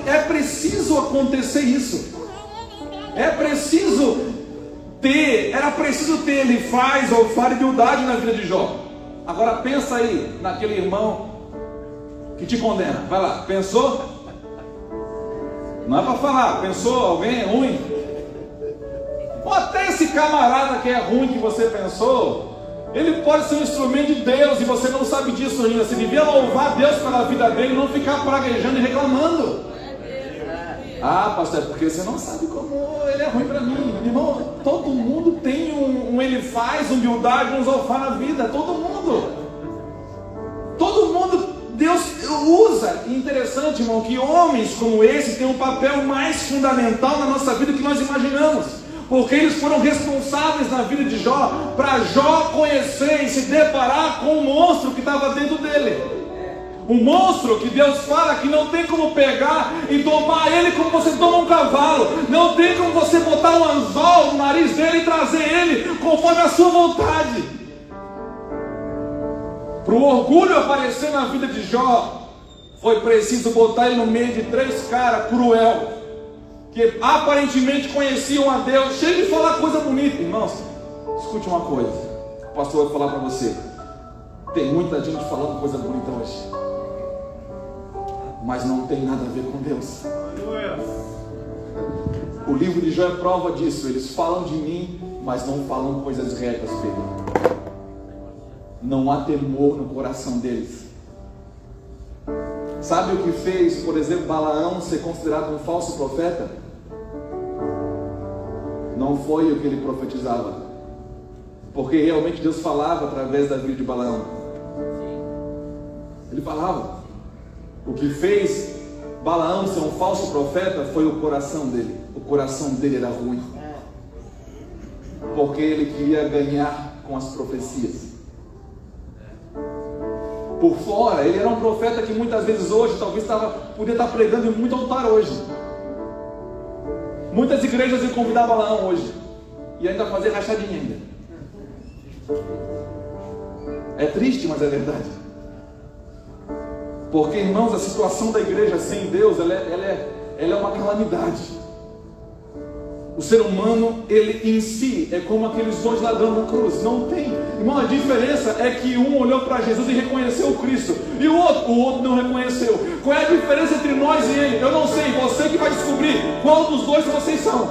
Speaker 1: É preciso acontecer isso. Era preciso ter Elifaz ou Bildade na vida de Jó. Agora pensa aí naquele irmão que te condena. Vai lá, pensou? Não é para falar, pensou alguém ruim? Ou até esse camarada que é ruim que você pensou, ele pode ser um instrumento de Deus e você não sabe disso ainda. Você devia louvar Deus pela vida dele e não ficar praguejando e reclamando. Pastor, é porque você não sabe como ele é ruim para mim. Irmão, todo mundo tem um Elifaz, um Bildade, um Zofar na vida. Todo mundo. Deus usa. E interessante, irmão, que homens como esse têm um papel mais fundamental na nossa vida do que nós imaginamos. Porque eles foram responsáveis na vida de Jó, para Jó conhecer e se deparar com o monstro que estava dentro dele. Um monstro que Deus fala que não tem como pegar e domar ele como você toma um cavalo. Não tem como você botar um anzol no nariz dele e trazer ele conforme a sua vontade. Para o orgulho aparecer na vida de Jó, foi preciso botar ele no meio de 3 caras cruel, que aparentemente conheciam a Deus. Chega de falar coisa bonita. Irmãos, escute uma coisa. O pastor vai falar para você. Tem muita gente falando coisa bonita hoje, mas não tem nada a ver com Deus. O livro de Jó é prova disso. Eles falam de mim, mas não falam coisas retas, Pedro. Não há temor no coração deles. Sabe o que fez, por exemplo, Balaão ser considerado um falso profeta? Não foi o que ele profetizava, porque realmente Deus falava através da vida de Balaão. Ele falava. O que fez Balaão ser um falso profeta foi o coração dele. O coração dele era ruim, porque ele queria ganhar com as profecias. Por fora, ele era um profeta que muitas vezes hoje, talvez podia estar pregando em muito altar hoje. Muitas igrejas iam convidar Balaão hoje, e ainda fazer rachadinha ainda. É triste, mas é verdade. Porque, irmãos, a situação da igreja sem Deus, ela é uma calamidade. O ser humano, ele em si, é como aqueles 2 ladrões na cruz. Não tem. Irmão, a diferença é que um olhou para Jesus e reconheceu o Cristo, e o outro não reconheceu. Qual é a diferença entre nós e ele? Eu não sei, você que vai descobrir qual dos 2 vocês são.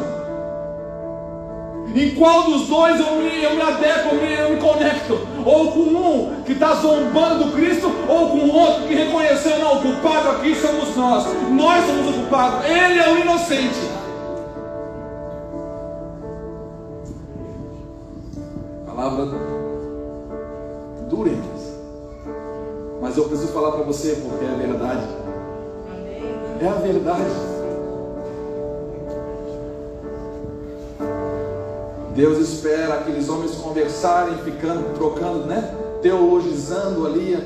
Speaker 1: Em qual dos 2 eu me adequo, eu me conecto? Ou com um que está zombando do Cristo, ou com o outro que reconheceu, não, o culpado aqui somos nós. Nós somos o culpado, ele é o inocente. Palavra dura, mas eu preciso falar para você, porque é a verdade. É a verdade. Deus espera aqueles homens conversarem, trocando, teologizando ali,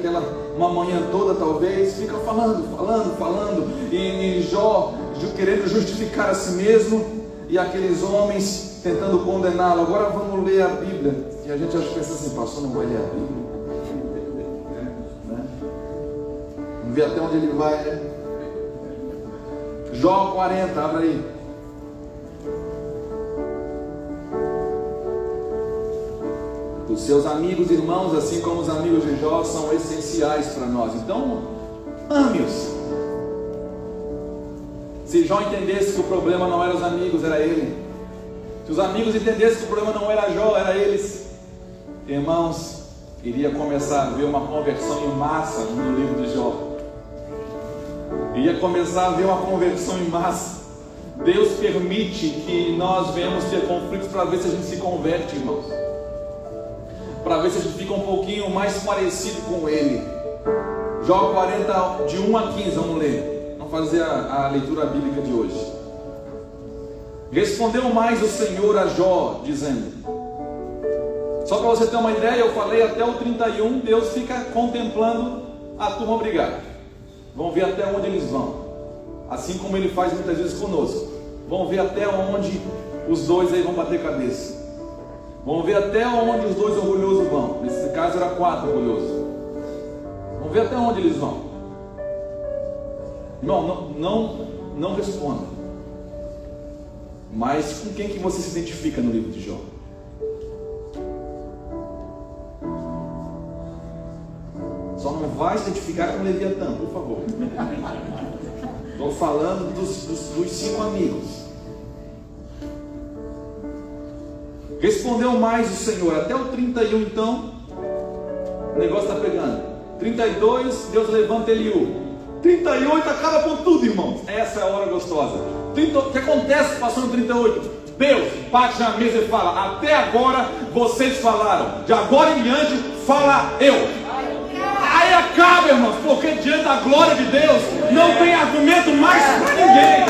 Speaker 1: uma manhã toda talvez, fica falando, e Jó querendo justificar a si mesmo, e aqueles homens tentando condená-lo. Agora vamos ler a Bíblia. E a gente acha que pensa assim, pastor, não vai ler a Bíblia? Né? Vamos ver até onde ele vai, né? Jó 40, abre aí. Os seus amigos e irmãos, assim como os amigos de Jó, são essenciais para nós. Então, ame-os. Se Jó entendesse que o problema não era os amigos, era ele. Se os amigos entendessem que o problema não era Jó, era eles. Irmãos, iria começar a haver uma conversão em massa no livro de Jó. Iria começar a haver uma conversão em massa. Deus permite que nós venhamos ter conflitos para ver se a gente se converte, irmãos. Para ver se a gente fica um pouquinho mais parecido com Ele. Jó 40, de 1 a 15, vamos ler. Vamos fazer a leitura bíblica de hoje. Respondeu mais o Senhor a Jó, dizendo... Só para você ter uma ideia, eu falei até o 31, Deus fica contemplando a turma brigar. Vamos ver até onde eles vão. Assim como Ele faz muitas vezes conosco. Vamos ver até onde os dois aí vão bater cabeça. Vamos ver até onde os dois orgulhosos vão. Nesse caso era 4 orgulhosos. Vamos ver até onde eles vão. Não responda. Mas com quem que você se identifica no livro de Jó? Só não vai se identificar com Leviatã, por favor. Estou falando dos 5 amigos. Respondeu mais o Senhor, até o 31 então, o negócio está pegando. 32, Deus levanta Eliú. 38 acaba com tudo, irmãos. Essa é a hora gostosa. O que acontece passando 38? Deus bate na mesa e fala: até agora vocês falaram, de agora em diante fala eu. Aí acaba, irmãos, porque diante da glória de Deus não tem argumento mais para ninguém.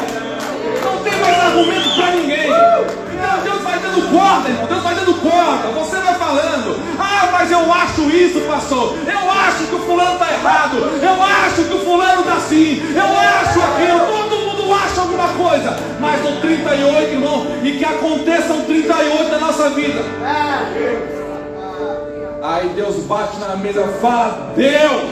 Speaker 1: Não tem mais argumento para ninguém. Então Deus vai dando corda, irmão. Deus vai dando corda. Você vai falando: ah, mas eu acho isso, pastor. Eu acho que o fulano está errado. Eu acho que o fulano está assim. Eu acho aquilo. Todo mundo acha alguma coisa. Mas no 38, irmão, e que aconteça um 38 na nossa vida. Aí Deus bate na mesa e fala: Deus,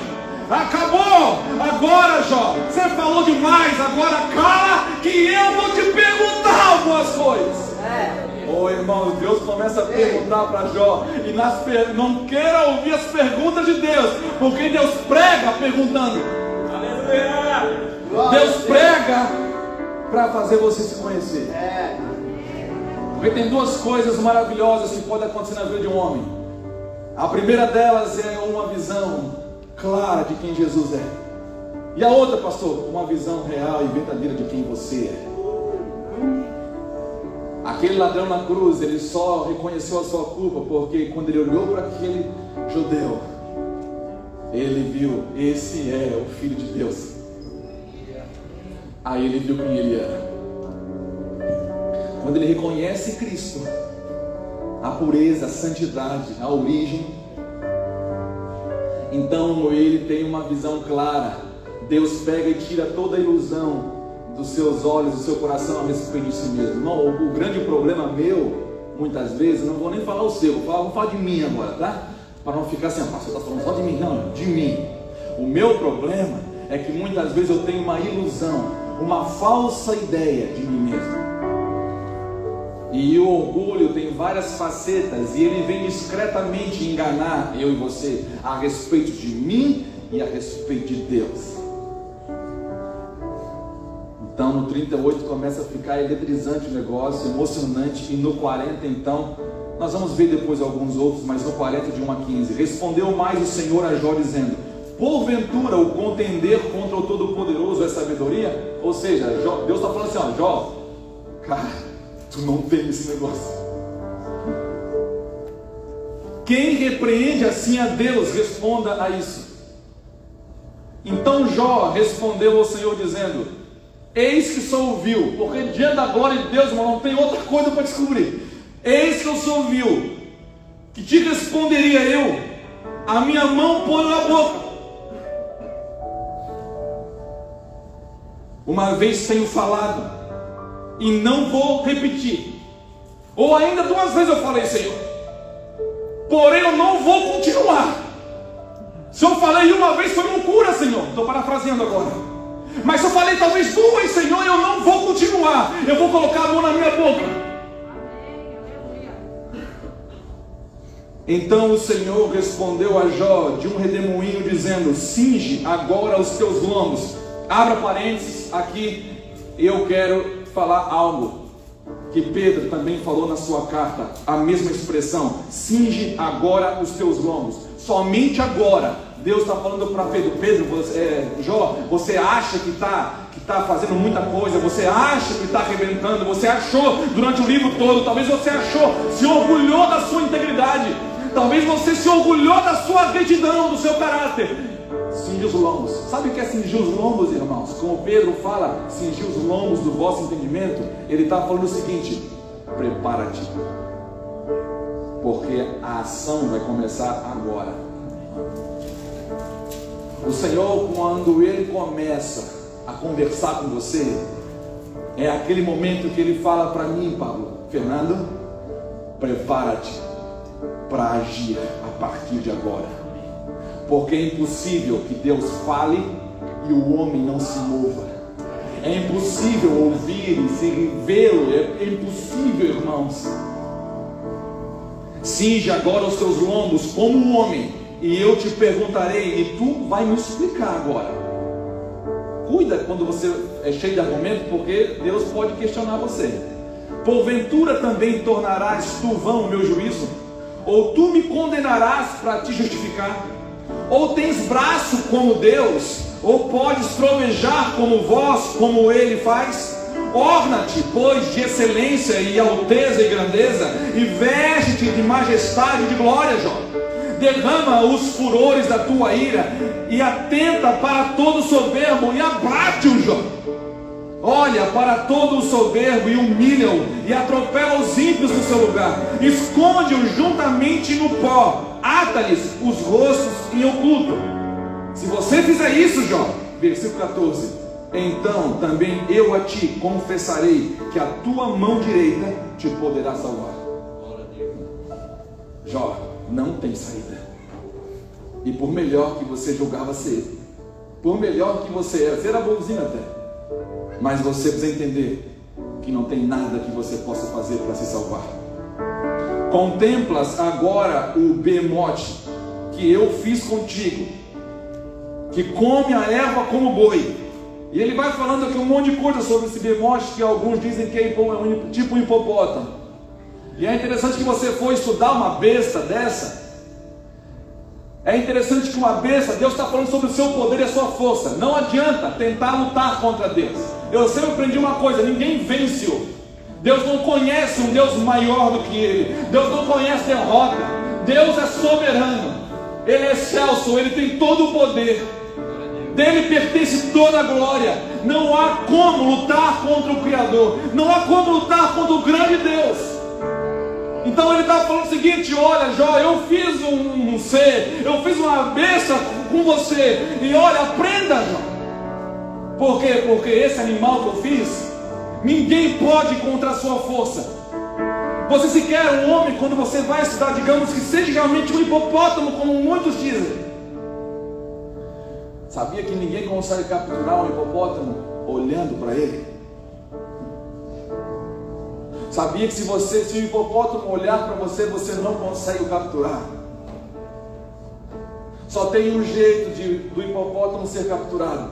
Speaker 1: acabou. Agora, Jó, você falou demais. Agora cala que eu vou te perguntar algumas coisas. Oh, irmão, Deus começa a perguntar para Jó. E não queira ouvir as perguntas de Deus, porque Deus prega perguntando. Deus prega para fazer você se conhecer. Porque tem 2 coisas maravilhosas que podem acontecer na vida de um homem. A primeira delas é uma visão clara de quem Jesus é. E a outra, pastor, uma visão real e verdadeira de quem você é. Aquele ladrão na cruz, ele só reconheceu a sua culpa porque quando ele olhou para aquele judeu, ele viu: esse é o Filho de Deus. Aí ele viu quem ele era. Quando ele reconhece Cristo, a pureza, a santidade, a origem, então ele tem uma visão clara. Deus pega e tira toda a ilusão dos seus olhos, do seu coração a respeito de si mesmo. Irmão, o grande problema meu, muitas vezes, não vou nem falar o seu, vou falar de mim agora, tá? Para não ficar assim: pastor, está falando só de mim. Não, de mim. O meu problema é que muitas vezes eu tenho uma ilusão, uma falsa ideia de mim mesmo. E o orgulho tem várias facetas, e ele vem discretamente enganar eu e você a respeito de mim e a respeito de Deus. Então no 38 começa a ficar eletrizante o negócio, emocionante. E no 40 então, nós vamos ver depois alguns outros, mas no 40 de 1 a 15, respondeu mais o Senhor a Jó dizendo: porventura o contender contra o Todo-Poderoso é sabedoria? Ou seja, Deus está falando assim: ó, Jó, cara, tu não tem esse negócio. Quem repreende assim a Deus, responda a isso. Então Jó respondeu ao Senhor dizendo: eis que sou vil, porque diante da glória de Deus, irmão, não tem outra coisa para descobrir. Eis que eu sou vil, que te responderia eu? A minha mão põe na boca. Uma vez tenho falado, e não vou repetir. Ou ainda 2 vezes eu falei, Senhor, porém eu não vou continuar. Se eu falei uma vez foi loucura, Senhor. Estou parafraseando agora. Mas se eu falei talvez 2, Senhor, eu não vou continuar. Eu vou colocar a mão na minha boca. Então o Senhor respondeu a Jó de um redemoinho, dizendo: cinge agora os teus lombos. Abra parênteses aqui. Eu quero falar algo que Pedro também falou na sua carta. A mesma expressão: cinge agora os teus lombos. Somente agora. Deus está falando para Pedro: Pedro, Jó, você acha que está fazendo muita coisa, você acha que está arrebentando, você achou durante o livro todo, talvez você achou, se orgulhou da sua integridade, talvez você se orgulhou da sua retidão, do seu caráter. Cingir os lombos. Sabe o que é cingir os lombos, irmãos? Como Pedro fala, cingir os lombos do vosso entendimento, ele está falando o seguinte: prepara-te, porque a ação vai começar agora. O Senhor, quando Ele começa a conversar com você, é aquele momento que Ele fala para mim, Pablo: Fernando, prepara-te para agir a partir de agora, porque é impossível que Deus fale e o homem não se mova. É impossível ouvir e se vê-lo, é impossível, irmãos. Cinge agora os teus lombos como um homem, e eu te perguntarei, e tu vai me explicar agora. Cuida quando você é cheio de argumento, porque Deus pode questionar você. Porventura também tornarás tu vão o meu juízo? Ou tu me condenarás para te justificar? Ou tens braço como Deus? Ou podes trovejar como vós, como Ele faz? Orna-te, pois, de excelência e alteza e grandeza, e veste-te de majestade e de glória, Jó. Derrama os furores da tua ira, e atenta para todo soberbo, e abate-o, Jó. Olha para todo o soberbo e humilha-o, e atropela os ímpios no seu lugar. Esconde-o juntamente no pó, ata-lhes os rostos em oculto. Se você fizer isso, Jó, versículo 14, então também eu a ti confessarei que a tua mão direita te poderá salvar. Jó, não tem saída. E por melhor que você julgava ser, por melhor que você era, ser bonzinho até, mas você precisa entender que não tem nada que você possa fazer para se salvar. Contemplas agora o bemote que eu fiz contigo, que come a erva como boi. E ele vai falando aqui um monte de coisa sobre esse bemote, que alguns dizem que é tipo um hipopótamo. E é interessante que você for estudar uma besta dessa. É interessante que uma besta, Deus está falando sobre o seu poder e a sua força. Não adianta tentar lutar contra Deus. Eu sempre aprendi uma coisa: ninguém vence. Deus não conhece um Deus maior do que Ele. Deus não conhece derrota. Deus é soberano, Ele é excelso, Ele tem todo o poder, dele pertence toda a glória. Não há como lutar contra o Criador, não há como lutar contra o grande Deus. Então ele está falando o seguinte: olha, Jó, eu fiz um ser, eu fiz uma besta com você, e olha, aprenda, Jó. Por quê? Porque esse animal que eu fiz, ninguém pode contra a sua força. Você sequer é um homem, quando você vai estudar, digamos que seja realmente um hipopótamo, como muitos dizem. Sabia que ninguém consegue capturar um hipopótamo olhando para ele? Sabia que se o hipopótamo olhar para você, você não consegue o capturar? Só tem um jeito do hipopótamo ser capturado: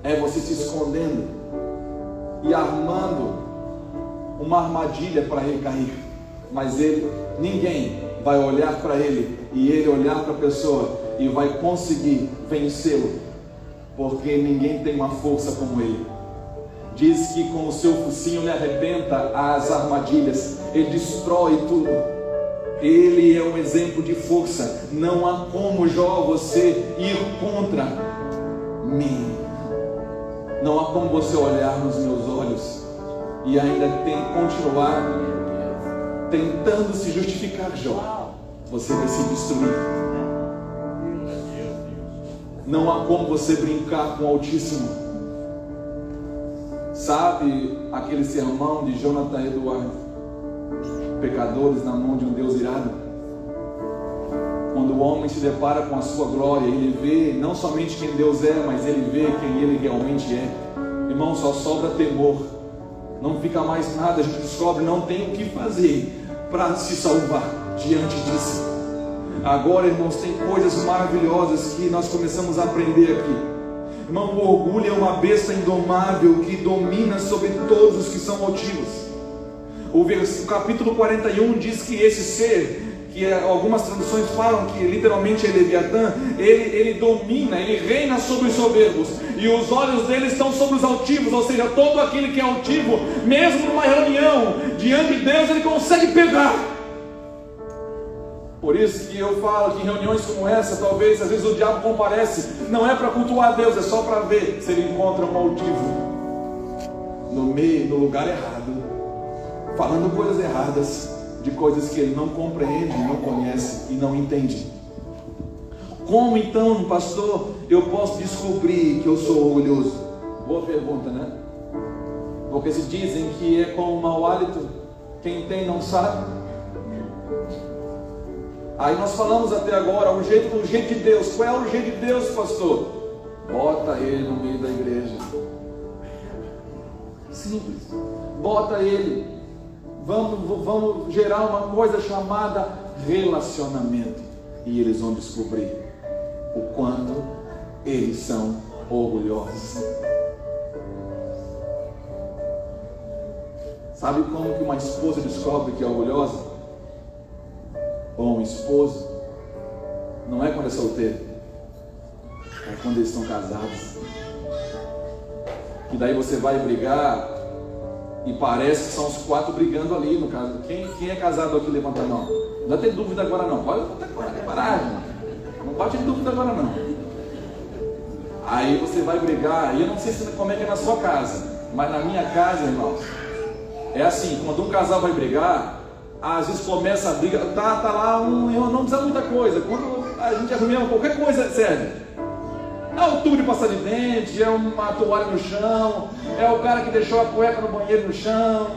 Speaker 1: é você se escondendo e armando uma armadilha para ele cair. Mas ninguém vai olhar para ele e ele olhar para a pessoa e vai conseguir vencê-lo, porque ninguém tem uma força como ele. Diz que com o seu focinho ele arrebenta as armadilhas, ele destrói tudo. Ele é um exemplo de força. Não há como, Jó, você ir contra mim. Não há como você olhar nos meus olhos e ainda continuar tentando se justificar, Jó. Você vai se destruir. Não há como você brincar com o Altíssimo. Sabe aquele sermão de Jonathan Edwards, Pecadores na mão de um Deus irado? Quando o homem se depara com a sua glória, ele vê não somente quem Deus é, mas ele vê quem ele realmente é. Irmão, só sobra temor, não fica mais nada. A gente descobre, não tem o que fazer para se salvar diante disso. Agora, irmãos, tem coisas maravilhosas que nós começamos a aprender aqui. Irmão, o orgulho é uma besta indomável que domina sobre todos os que são altivos. O capítulo 41 diz que esse ser, que algumas traduções falam que literalmente é Leviatã, ele domina, ele reina sobre os soberbos, e os olhos dele estão sobre os altivos. Ou seja, todo aquele que é altivo, mesmo numa reunião diante de Deus, ele consegue pegar. Por isso que eu falo que em reuniões como essa, talvez às vezes o diabo comparece, não é para cultuar Deus, é só para ver se ele encontra um altivo no lugar errado, falando coisas erradas, de coisas que ele não compreende, não conhece e não entende. Como então, pastor, eu posso descobrir que eu sou orgulhoso? Boa pergunta, né? Porque se dizem que é com um mau hálito, quem tem não sabe. Aí nós falamos até agora o jeito de Deus. Qual é o jeito de Deus, pastor? Bota ele no meio da igreja. Simples. Bota ele. Vamos gerar uma coisa chamada relacionamento. E eles vão descobrir o quanto eles são orgulhosos. Sabe como que uma esposa descobre que é orgulhosa? Ou um esposo? Não é quando é solteiro, é quando eles estão casados. E daí você vai brigar e parece que são os quatro brigando ali no caso. Quem é casado aqui, levanta a mão. Não tem dúvida agora não. Pode levantar agora, tem coragem. Não pode ter dúvida agora não. Aí você vai brigar, e eu não sei como é que é na sua casa, mas na minha casa, irmãos, é assim, quando um casal vai brigar, às vezes começa a briga, tá lá não precisa muita coisa. Quando a gente arruma qualquer coisa, serve. É o tubo de passar de dente, é uma toalha no chão, é o cara que deixou a cueca no banheiro no chão,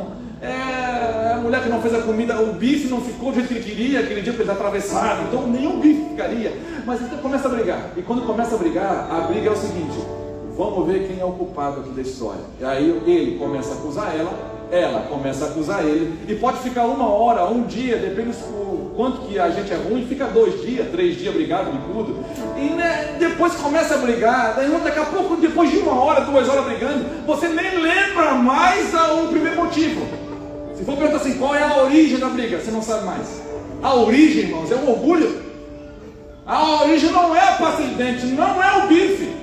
Speaker 1: é a mulher que não fez a comida, o bife não ficou do jeito que ele queria, aquele dia que ele atravessado, então nenhum bife ficaria. Mas então começa a brigar, e quando começa a brigar, a briga é o seguinte: vamos ver quem é o culpado aqui da história. E aí ele começa a acusar ela começa a acusar ele, e pode ficar uma hora, um dia, depende do quanto que a gente é ruim, fica 2 dias, 3 dias brigado de tudo, e depois começa a brigar, daí daqui a pouco, depois de 1 hora, 2 horas brigando, você nem lembra mais o primeiro motivo. Se for perguntar assim, qual é a origem da briga, você não sabe mais. A origem, irmãos, é o orgulho. A origem não é a pasta de dente, não é o bife,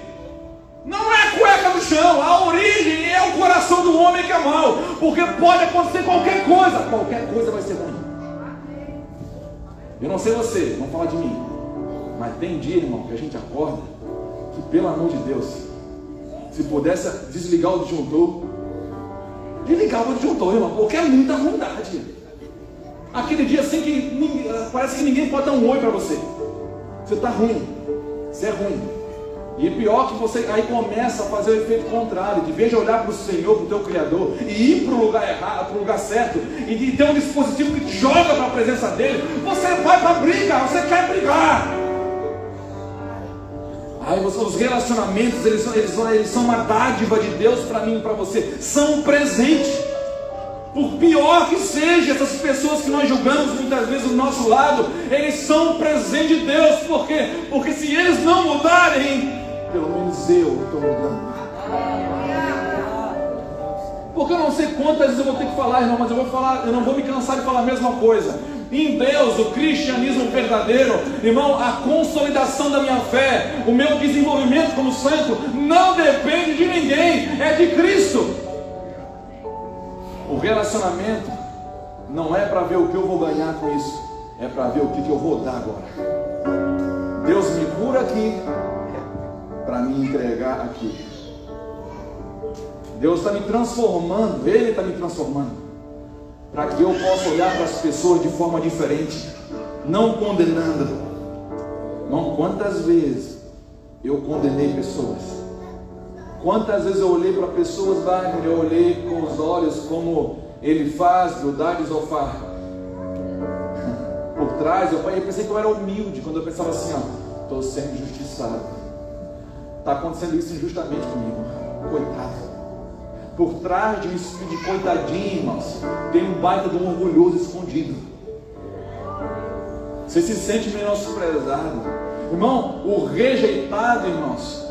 Speaker 1: não é a cueca no chão. A origem é o coração do homem que é mau. Porque pode acontecer qualquer coisa vai ser ruim. Eu não sei você, vamos falar de mim, mas tem dia, irmão, que a gente acorda que, pelo amor de Deus, se pudesse desligar o disjuntor, desligava o disjuntor, irmão, porque é muita ruindade. Aquele dia assim que parece que ninguém pode dar um oi para você. Você está ruim, você é ruim. E pior que você aí começa a fazer o efeito contrário, de vez de olhar para o Senhor, para o teu Criador, e ir para o lugar errado, para o lugar certo, e de ter um dispositivo que te joga para a presença dele, você vai para a briga, você quer brigar. Aí os relacionamentos, eles são uma dádiva de Deus para mim e para você, são um presente. Por pior que seja, essas pessoas que nós julgamos muitas vezes do nosso lado, eles são um presente de Deus. Por quê? Porque se eles não mudarem, pelo menos eu estou mudando. Porque eu não sei quantas vezes eu vou ter que falar, irmão, mas eu vou falar, eu não vou me cansar de falar a mesma coisa. Em Deus, o cristianismo verdadeiro, irmão, a consolidação da minha fé, o meu desenvolvimento como santo, não depende de ninguém, é de Cristo. O relacionamento não é para ver o que eu vou ganhar com isso, é para ver o que eu vou dar agora. Deus me cura aqui para me entregar aqui. Deus está me transformando, Ele está me transformando, para que eu possa olhar para as pessoas de forma diferente, não condenando. Não, quantas vezes eu condenei pessoas, Quantas vezes eu olhei para pessoas, Wagner, eu olhei com os olhos como ele faz, Bildad e Zofar. Por trás, eu pensei que eu era humilde, quando eu pensava assim, ó, estou sendo injustiçado. Está acontecendo isso injustamente comigo. Coitado. Por trás de um espírito de coitadinho, irmãos, tem um baita de um orgulhoso escondido. Você se sente menosprezado. Irmão, o rejeitado, irmãos,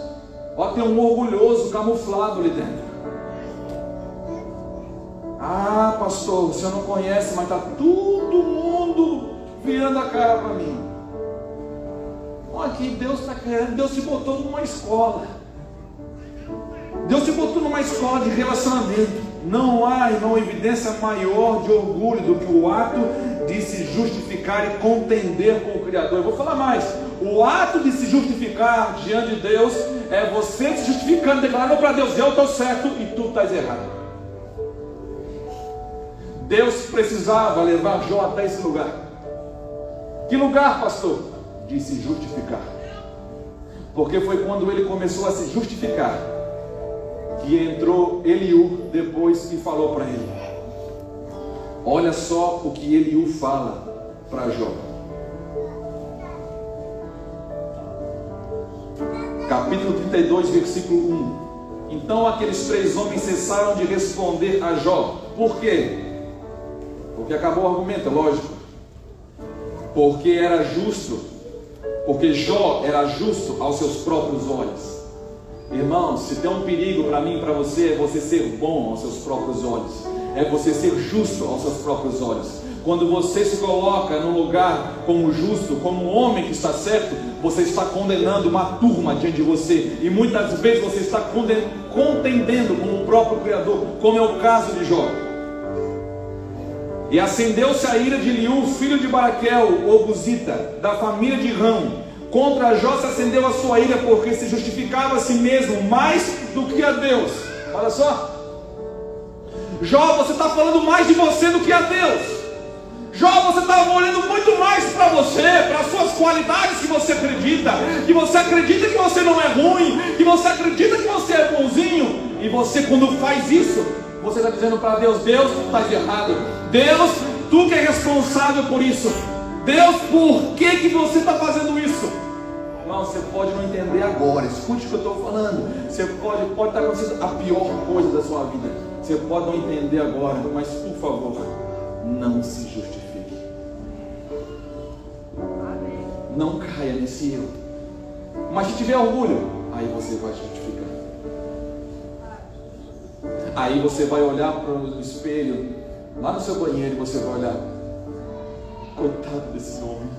Speaker 1: ó, tem um orgulhoso camuflado ali dentro. Ah, pastor, o senhor não conhece, mas está todo mundo virando a cara para mim. Olha aqui, Deus está querendo, Deus te botou numa escola. Deus te botou numa escola de relacionamento. Não há, irmão, evidência maior de orgulho do que o ato de se justificar e contender com o Criador. Eu vou falar mais. O ato de se justificar diante de Deus é você se justificando, declarando para Deus: eu estou certo e tu estás errado. Deus precisava levar Jó até esse lugar. Que lugar, pastor? De se justificar. Porque foi quando ele começou a se justificar que entrou Eliú depois e falou para ele. Olha só o que Eliú fala para Jó. Capítulo 32, versículo 1. Então aqueles 3 homens cessaram de responder a Jó. Por quê? Porque acabou o argumento, é lógico. Porque era justo. Porque Jó era justo aos seus próprios olhos. Irmãos, se tem um perigo para mim e para você, é você ser bom aos seus próprios olhos. É você ser justo aos seus próprios olhos. Quando você se coloca num lugar como justo, como um homem que está certo, você está condenando uma turma diante de você. E muitas vezes você está contendendo com o próprio Criador, como é o caso de Jó. E acendeu-se a ira de Eliú, filho de Baraquel, o Buzita, da família de Rão. Contra Jó se acendeu a sua ira, porque se justificava a si mesmo mais do que a Deus. Olha só. Jó, você está falando mais de você do que a Deus. Jó, você está olhando muito mais para você, para as suas qualidades que você acredita que você não é ruim, que você acredita que você é bonzinho. E você, quando faz isso, você está dizendo para Deus: Deus, tu estás errado. Deus, tu que é responsável por isso. Deus, por que você está fazendo isso? Irmão, você pode não entender agora. Escute o que eu estou falando. Você pode estar acontecendo a pior coisa da sua vida. Você pode não entender agora, mas por favor, não se justifique. Não caia nesse erro. Mas se tiver orgulho, aí você vai justificar. Aí você vai olhar para o espelho, lá no seu banheiro, e você vai olhar: coitado desse homem.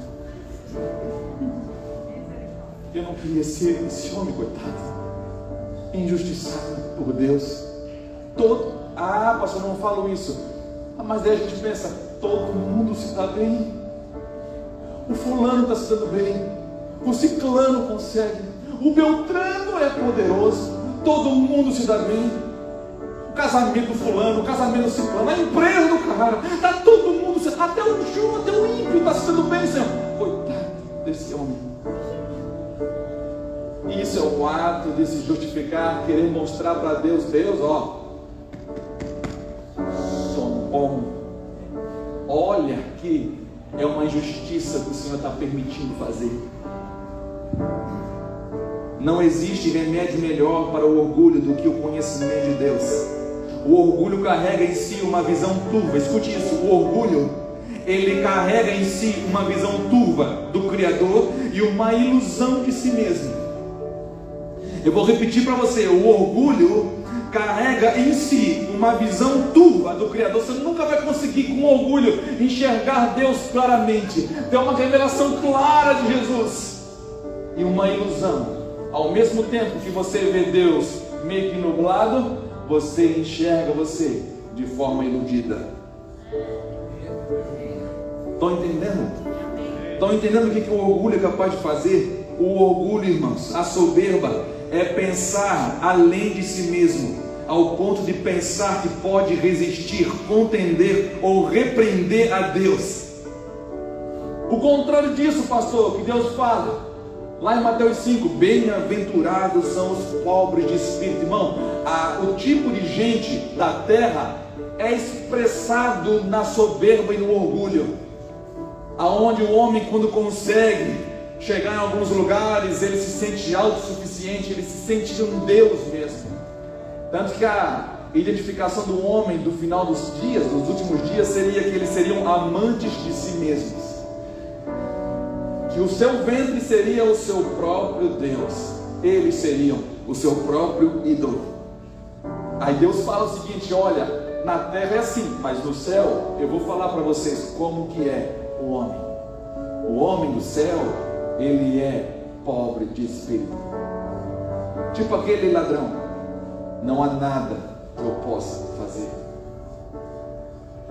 Speaker 1: Eu não queria ser esse homem, coitado. Injustiçado por Deus. Pastor, não falo isso. Mas daí a gente pensa: todo mundo se dá bem. O fulano está se dando bem. O ciclano consegue. O Beltrano é poderoso. Todo mundo se dá bem. O casamento do fulano, o casamento do ciclano, a empresa do cara, está todo mundo, até o João, até o ímpio está se dando bem, Senhor. Coitado desse homem. Isso é o ato de se justificar, querer mostrar para Deus: Deus, ó, sou bom. Olha que é uma injustiça que o Senhor está permitindo fazer. Não existe remédio melhor para o orgulho do que o conhecimento de Deus. O orgulho carrega em si uma visão turva. Escute isso: o orgulho, ele carrega em si uma visão turva do Criador e uma ilusão de si mesmo. Eu vou repetir para você: o orgulho carrega em si uma visão turva do Criador. Você nunca vai conseguir, com orgulho, enxergar Deus claramente. Tem uma revelação clara de Jesus e uma ilusão. Ao mesmo tempo que você vê Deus meio que nublado, você enxerga você de forma iludida. Estão entendendo? Estão entendendo o que o orgulho é capaz de fazer? O orgulho, irmãos, a soberba, é pensar além de si mesmo, ao ponto de pensar que pode resistir, contender ou repreender a Deus. O contrário disso, pastor, que Deus fala Lá em Mateus 5, bem-aventurados são os pobres de espírito. Irmão, o tipo de gente da terra é expressado na soberba e no orgulho, aonde o homem, quando consegue chegar em alguns lugares, ele se sente autossuficiente, ele se sente um Deus mesmo. Tanto que a identificação do homem do final dos dias, dos últimos dias, seria que eles seriam amantes de si mesmos, que o seu ventre seria o seu próprio Deus, eles seriam o seu próprio ídolo. Aí Deus fala o seguinte: olha, na terra é assim, mas no céu eu vou falar para vocês como que é o homem. O homem do céu, ele é pobre de espírito, tipo aquele ladrão. Não há nada que eu possa fazer.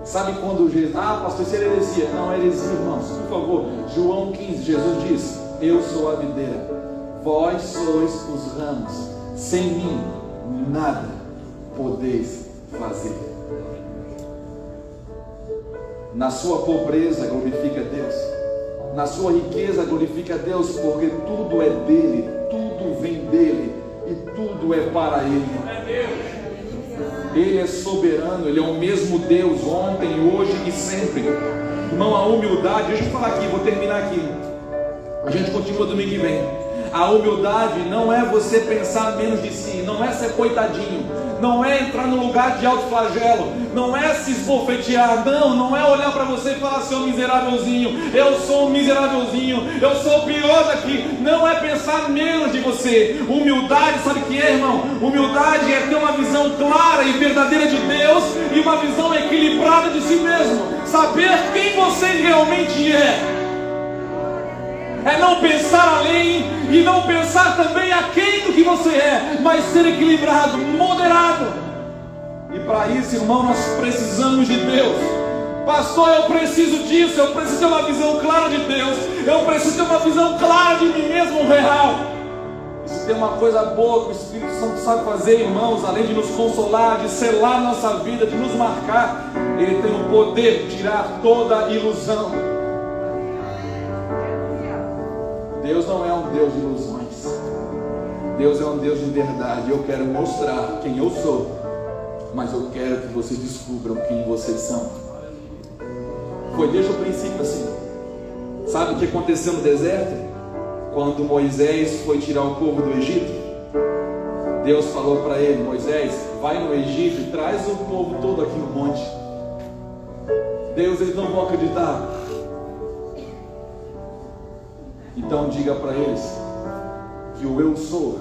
Speaker 1: Sabe quando Jesus... pastor, isso é heresia. Não é heresia, irmãos, por favor. João 15, Jesus diz: eu sou a videira, vós sois os ramos, sem mim nada podeis fazer. Na sua pobreza glorifica Deus, na sua riqueza glorifica Deus, porque tudo é dele, tudo vem dele e tudo é para ele. Ele é soberano, ele é o mesmo Deus ontem, hoje e sempre. Irmão, a humildade, deixa eu falar aqui, vou terminar aqui, a gente continua domingo que vem. A humildade não é você pensar menos de si, não é ser coitadinho, não é entrar no lugar de autoflagelo, não é se esbofetear, não é olhar para você e falar: seu miserávelzinho, eu sou um miserávelzinho, eu sou o pior daqui. Não é pensar menos de você. Humildade, sabe o que é, irmão? Humildade é ter uma visão clara e verdadeira de Deus e uma visão equilibrada de si mesmo, saber quem você realmente é. É não pensar além e não pensar também aquém do que você é, mas ser equilibrado, moderado. E para isso, irmão, nós precisamos de Deus. Pastor, eu preciso disso, eu preciso ter uma visão clara de Deus, eu preciso ter uma visão clara de mim mesmo, real. Isso tem uma coisa boa que o Espírito Santo sabe fazer, irmãos, além de nos consolar, de selar nossa vida, de nos marcar, ele tem o poder de tirar toda ilusão. Deus não é um Deus de ilusões, Deus é um Deus de verdade. Eu quero mostrar quem eu sou, mas eu quero que vocês descubram quem vocês são. Foi desde o princípio assim. Sabe o que aconteceu no deserto? Quando Moisés foi tirar o povo do Egito, Deus falou para ele: Moisés, vai no Egito e traz o povo todo aqui no monte. Deus, eles não vão acreditar. Então diga para eles que o eu sou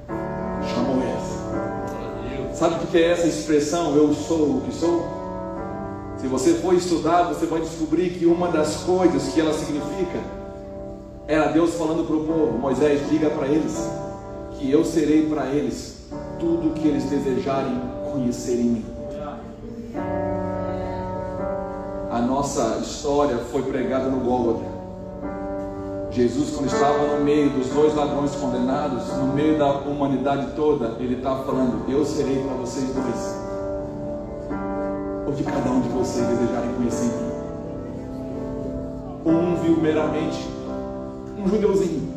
Speaker 1: chamou eles. Sabe o que é essa expressão, eu sou o que sou? Se você for estudar, você vai descobrir que uma das coisas que ela significa era Deus falando para o povo: Moisés, diga para eles que eu serei para eles tudo o que eles desejarem conhecer em mim. A nossa história foi pregada no Gólgota. Jesus, quando estava no meio dos dois ladrões condenados, no meio da humanidade toda, ele estava falando: eu serei para vocês dois o que cada um de vocês desejarem conhecer em mim. Um viu meramente um judeuzinho,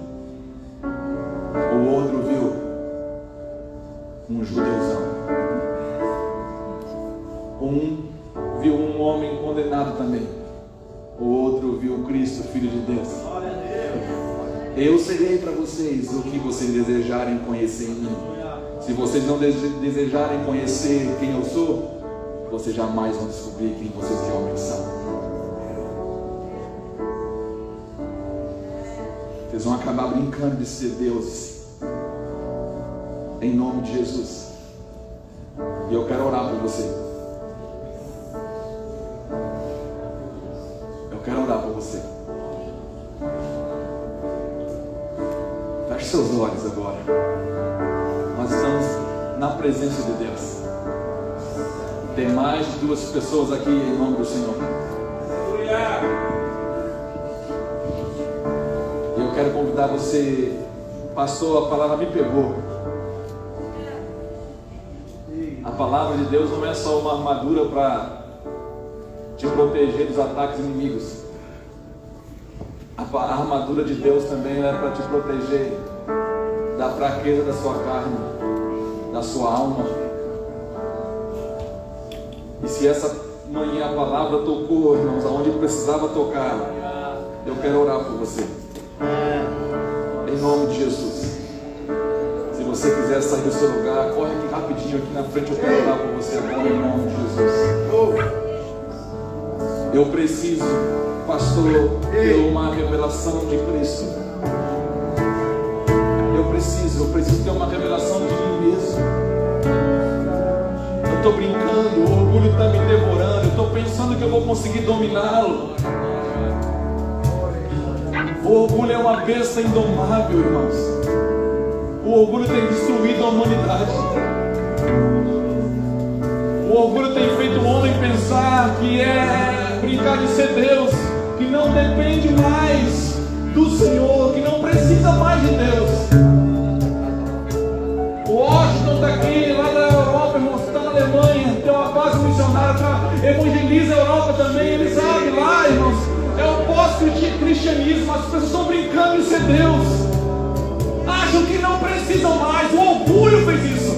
Speaker 1: o outro viu um judeuzão. Um viu um homem condenado também, o outro viu Cristo, Filho de Deus. Eu serei para vocês o que vocês desejarem conhecer em mim. Se vocês não desejarem conhecer quem eu sou, vocês jamais vão descobrir quem vocês realmente são. Vocês vão acabar brincando de ser deuses, em nome de Jesus. E eu quero orar por você. Eu quero orar por você. Feche seus olhos agora. Nós estamos na presença de Deus. Tem mais de 2 pessoas aqui em nome do Senhor. Eu quero convidar você, pastor, a palavra me pegou. A palavra de Deus não é só uma armadura para te proteger dos ataques inimigos. A armadura de Deus também é para te proteger da fraqueza da sua carne, da sua alma. E se essa manhã a palavra tocou, irmãos, aonde precisava tocar, eu quero orar por você. Em nome de Jesus. Se você quiser sair do seu lugar, corre aqui rapidinho aqui na frente, eu quero orar por você agora em nome de Jesus. Eu preciso, pastor, ter uma revelação de Cristo. Eu preciso ter uma revelação de mim mesmo. Eu estou brincando, o orgulho está me devorando, eu estou pensando que eu vou conseguir dominá-lo. O orgulho é uma besta indomável, irmãos. O orgulho tem destruído a humanidade. O orgulho tem feito o homem pensar que é brincar de ser Deus, que não depende mais do Senhor, que não precisa mais de Deus. O Washington está aqui, lá da Europa, irmão, está na Alemanha, tem uma base missionária, evangeliza a Europa também, ele sabe lá, irmãos, é o pós-cristianismo, as pessoas estão brincando em ser Deus, acham que não precisam mais, o orgulho fez isso.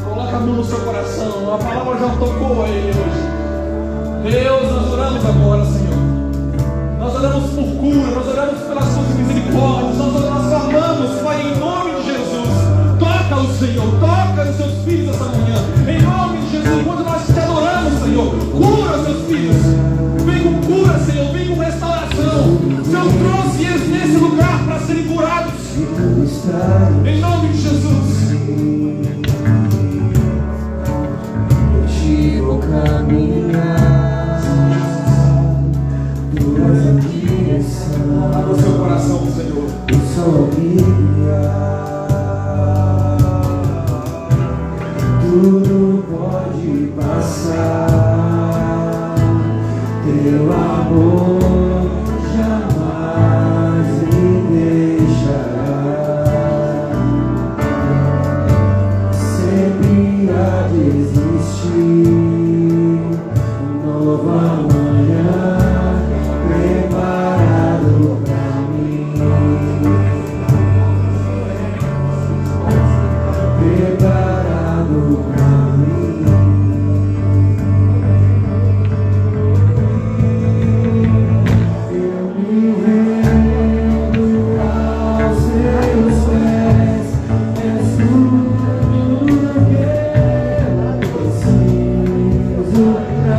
Speaker 1: Coloca a mão no seu coração, a palavra já tocou a ele hoje. Deus, nós oramos agora, Senhor. Nós oramos por cura, nós oramos pelas suas misericórdias, nós clamamos, Pai, em nome de Jesus. Toca o Senhor, toca os seus filhos essa manhã. Em nome de Jesus, enquanto nós te adoramos, Senhor, cura os seus filhos. Vem com cura, Senhor, vem com restauração. Senhor, trouxe eles nesse lugar para serem curados. Em nome de Jesus.
Speaker 2: Eu vou caminhar.
Speaker 1: Abra o seu coração, Senhor.
Speaker 2: Tudo pode passar, teu amor jamais me deixará. Sempre há de existir nova manhã. Preparado pra mim, preparado pra mim. Eu me rendo aos seus pés, és tudo que eu preciso pra.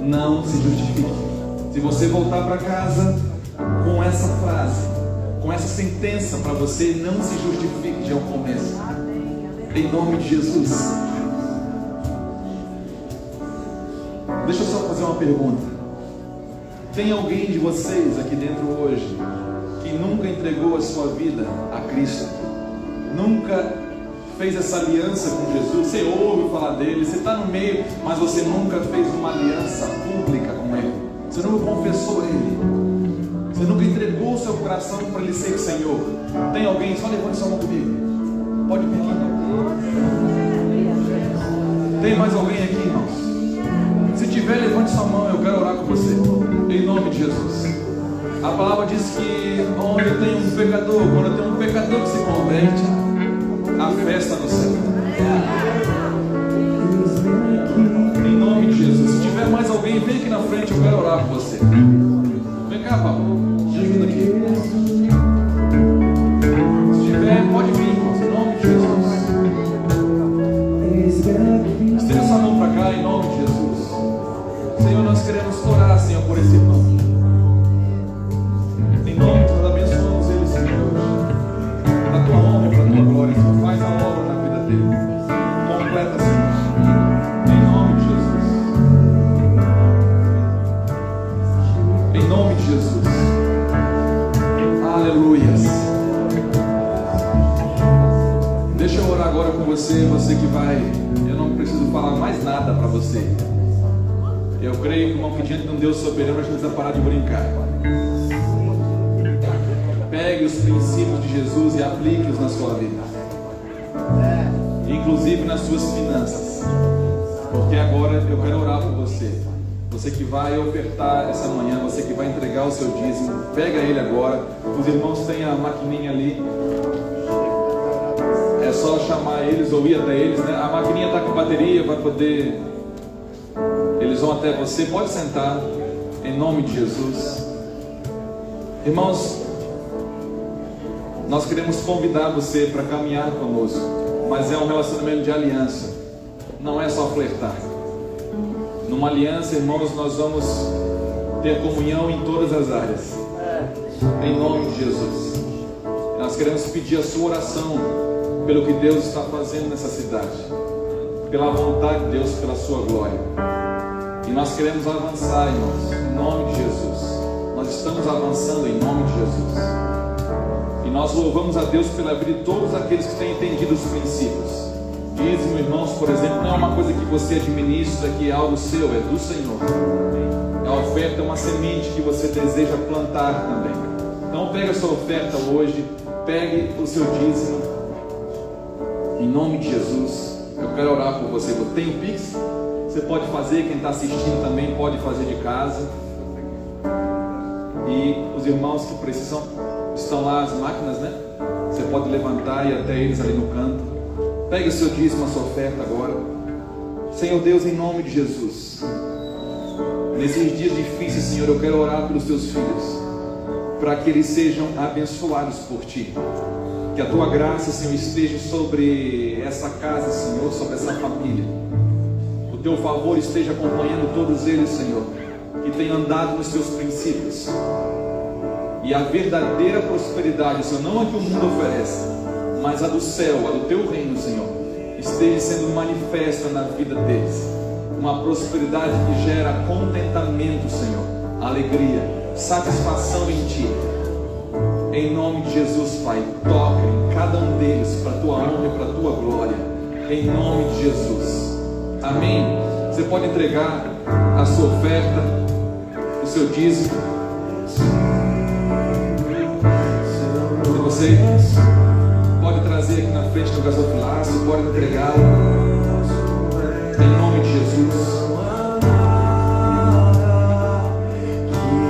Speaker 1: Não se justifique. Se você voltar para casa com essa frase, com essa sentença para você, não se justifique, já é um começo. Em nome de Jesus. Deixa eu só fazer uma pergunta. Tem alguém de vocês aqui dentro hoje que nunca entregou a sua vida a Cristo? Nunca fez essa aliança com Jesus? Você ouve falar dele, você está no meio, mas você nunca fez uma aliança pública com ele. Você nunca confessou ele. Você nunca entregou o seu coração para ele ser o Senhor. Tem alguém? Só levante sua mão comigo. Pode vir aqui. Tem mais alguém aqui, irmãos? Se tiver, levante sua mão, eu quero orar com você. Em nome de Jesus. A palavra diz que onde eu tenho um pecador, quando eu tenho um pecador que se converte, a festa no céu. Completa, Senhor. Em nome de Jesus. Em nome de Jesus. Aleluias. Deixa eu orar agora com você que vai. Eu não preciso falar mais nada para você. Eu creio, irmão, que diante de um Deus soberano a gente precisa parar de brincar. Pegue os princípios de Jesus e aplique-os na sua vida, inclusive nas suas finanças. Porque agora eu quero orar por você. Você que vai ofertar essa manhã, você que vai entregar o seu dízimo, pega ele agora. Os irmãos têm a maquininha ali. É só chamar eles ou ir até eles, né? A maquininha está com bateria, vai poder. Eles vão até você. Pode sentar, em nome de Jesus. Irmãos, nós queremos convidar você para caminhar conosco, mas é um relacionamento de aliança. Não é só flertar. Numa aliança, irmãos, nós vamos ter comunhão em todas as áreas. Em nome de Jesus. Nós queremos pedir a sua oração pelo que Deus está fazendo nessa cidade, pela vontade de Deus, pela sua glória. E nós queremos avançar, irmãos, em nome de Jesus. Nós estamos avançando em nome de Jesus. E nós louvamos a Deus pela vida de todos aqueles que têm entendido os princípios. Dízimo, irmãos, por exemplo, não é uma coisa que você administra, que é algo seu, é do Senhor. A oferta é uma semente que você deseja plantar também. Então pegue a sua oferta hoje, pegue o seu dízimo, em nome de Jesus. Eu quero orar por você. Tem o Pix? Você pode fazer, quem está assistindo também pode fazer de casa. E os irmãos que precisam, estão lá as máquinas, né? Você pode levantar e ir até eles ali no canto. Pegue o seu dízimo, a sua oferta agora. Senhor Deus, em nome de Jesus, nesses dias difíceis, Senhor, eu quero orar pelos teus filhos, para que eles sejam abençoados por Ti. Que a Tua graça, Senhor, esteja sobre essa casa, Senhor, sobre essa família. O Teu favor esteja acompanhando todos eles, Senhor, que têm andado nos Teus princípios. E a verdadeira prosperidade, Senhor, não a que o mundo oferece, mas a do céu, a do Teu reino, Senhor, esteja sendo manifesta na vida deles. Uma prosperidade que gera contentamento, Senhor, alegria, satisfação em Ti. Em nome de Jesus, Pai, toca em cada um deles para a Tua honra e para a Tua glória. Em nome de Jesus. Amém. Você pode entregar a sua oferta, o seu dízimo. Se você pode trazer aqui na frente do gasofilácio, pode entregar. Em nome de Jesus.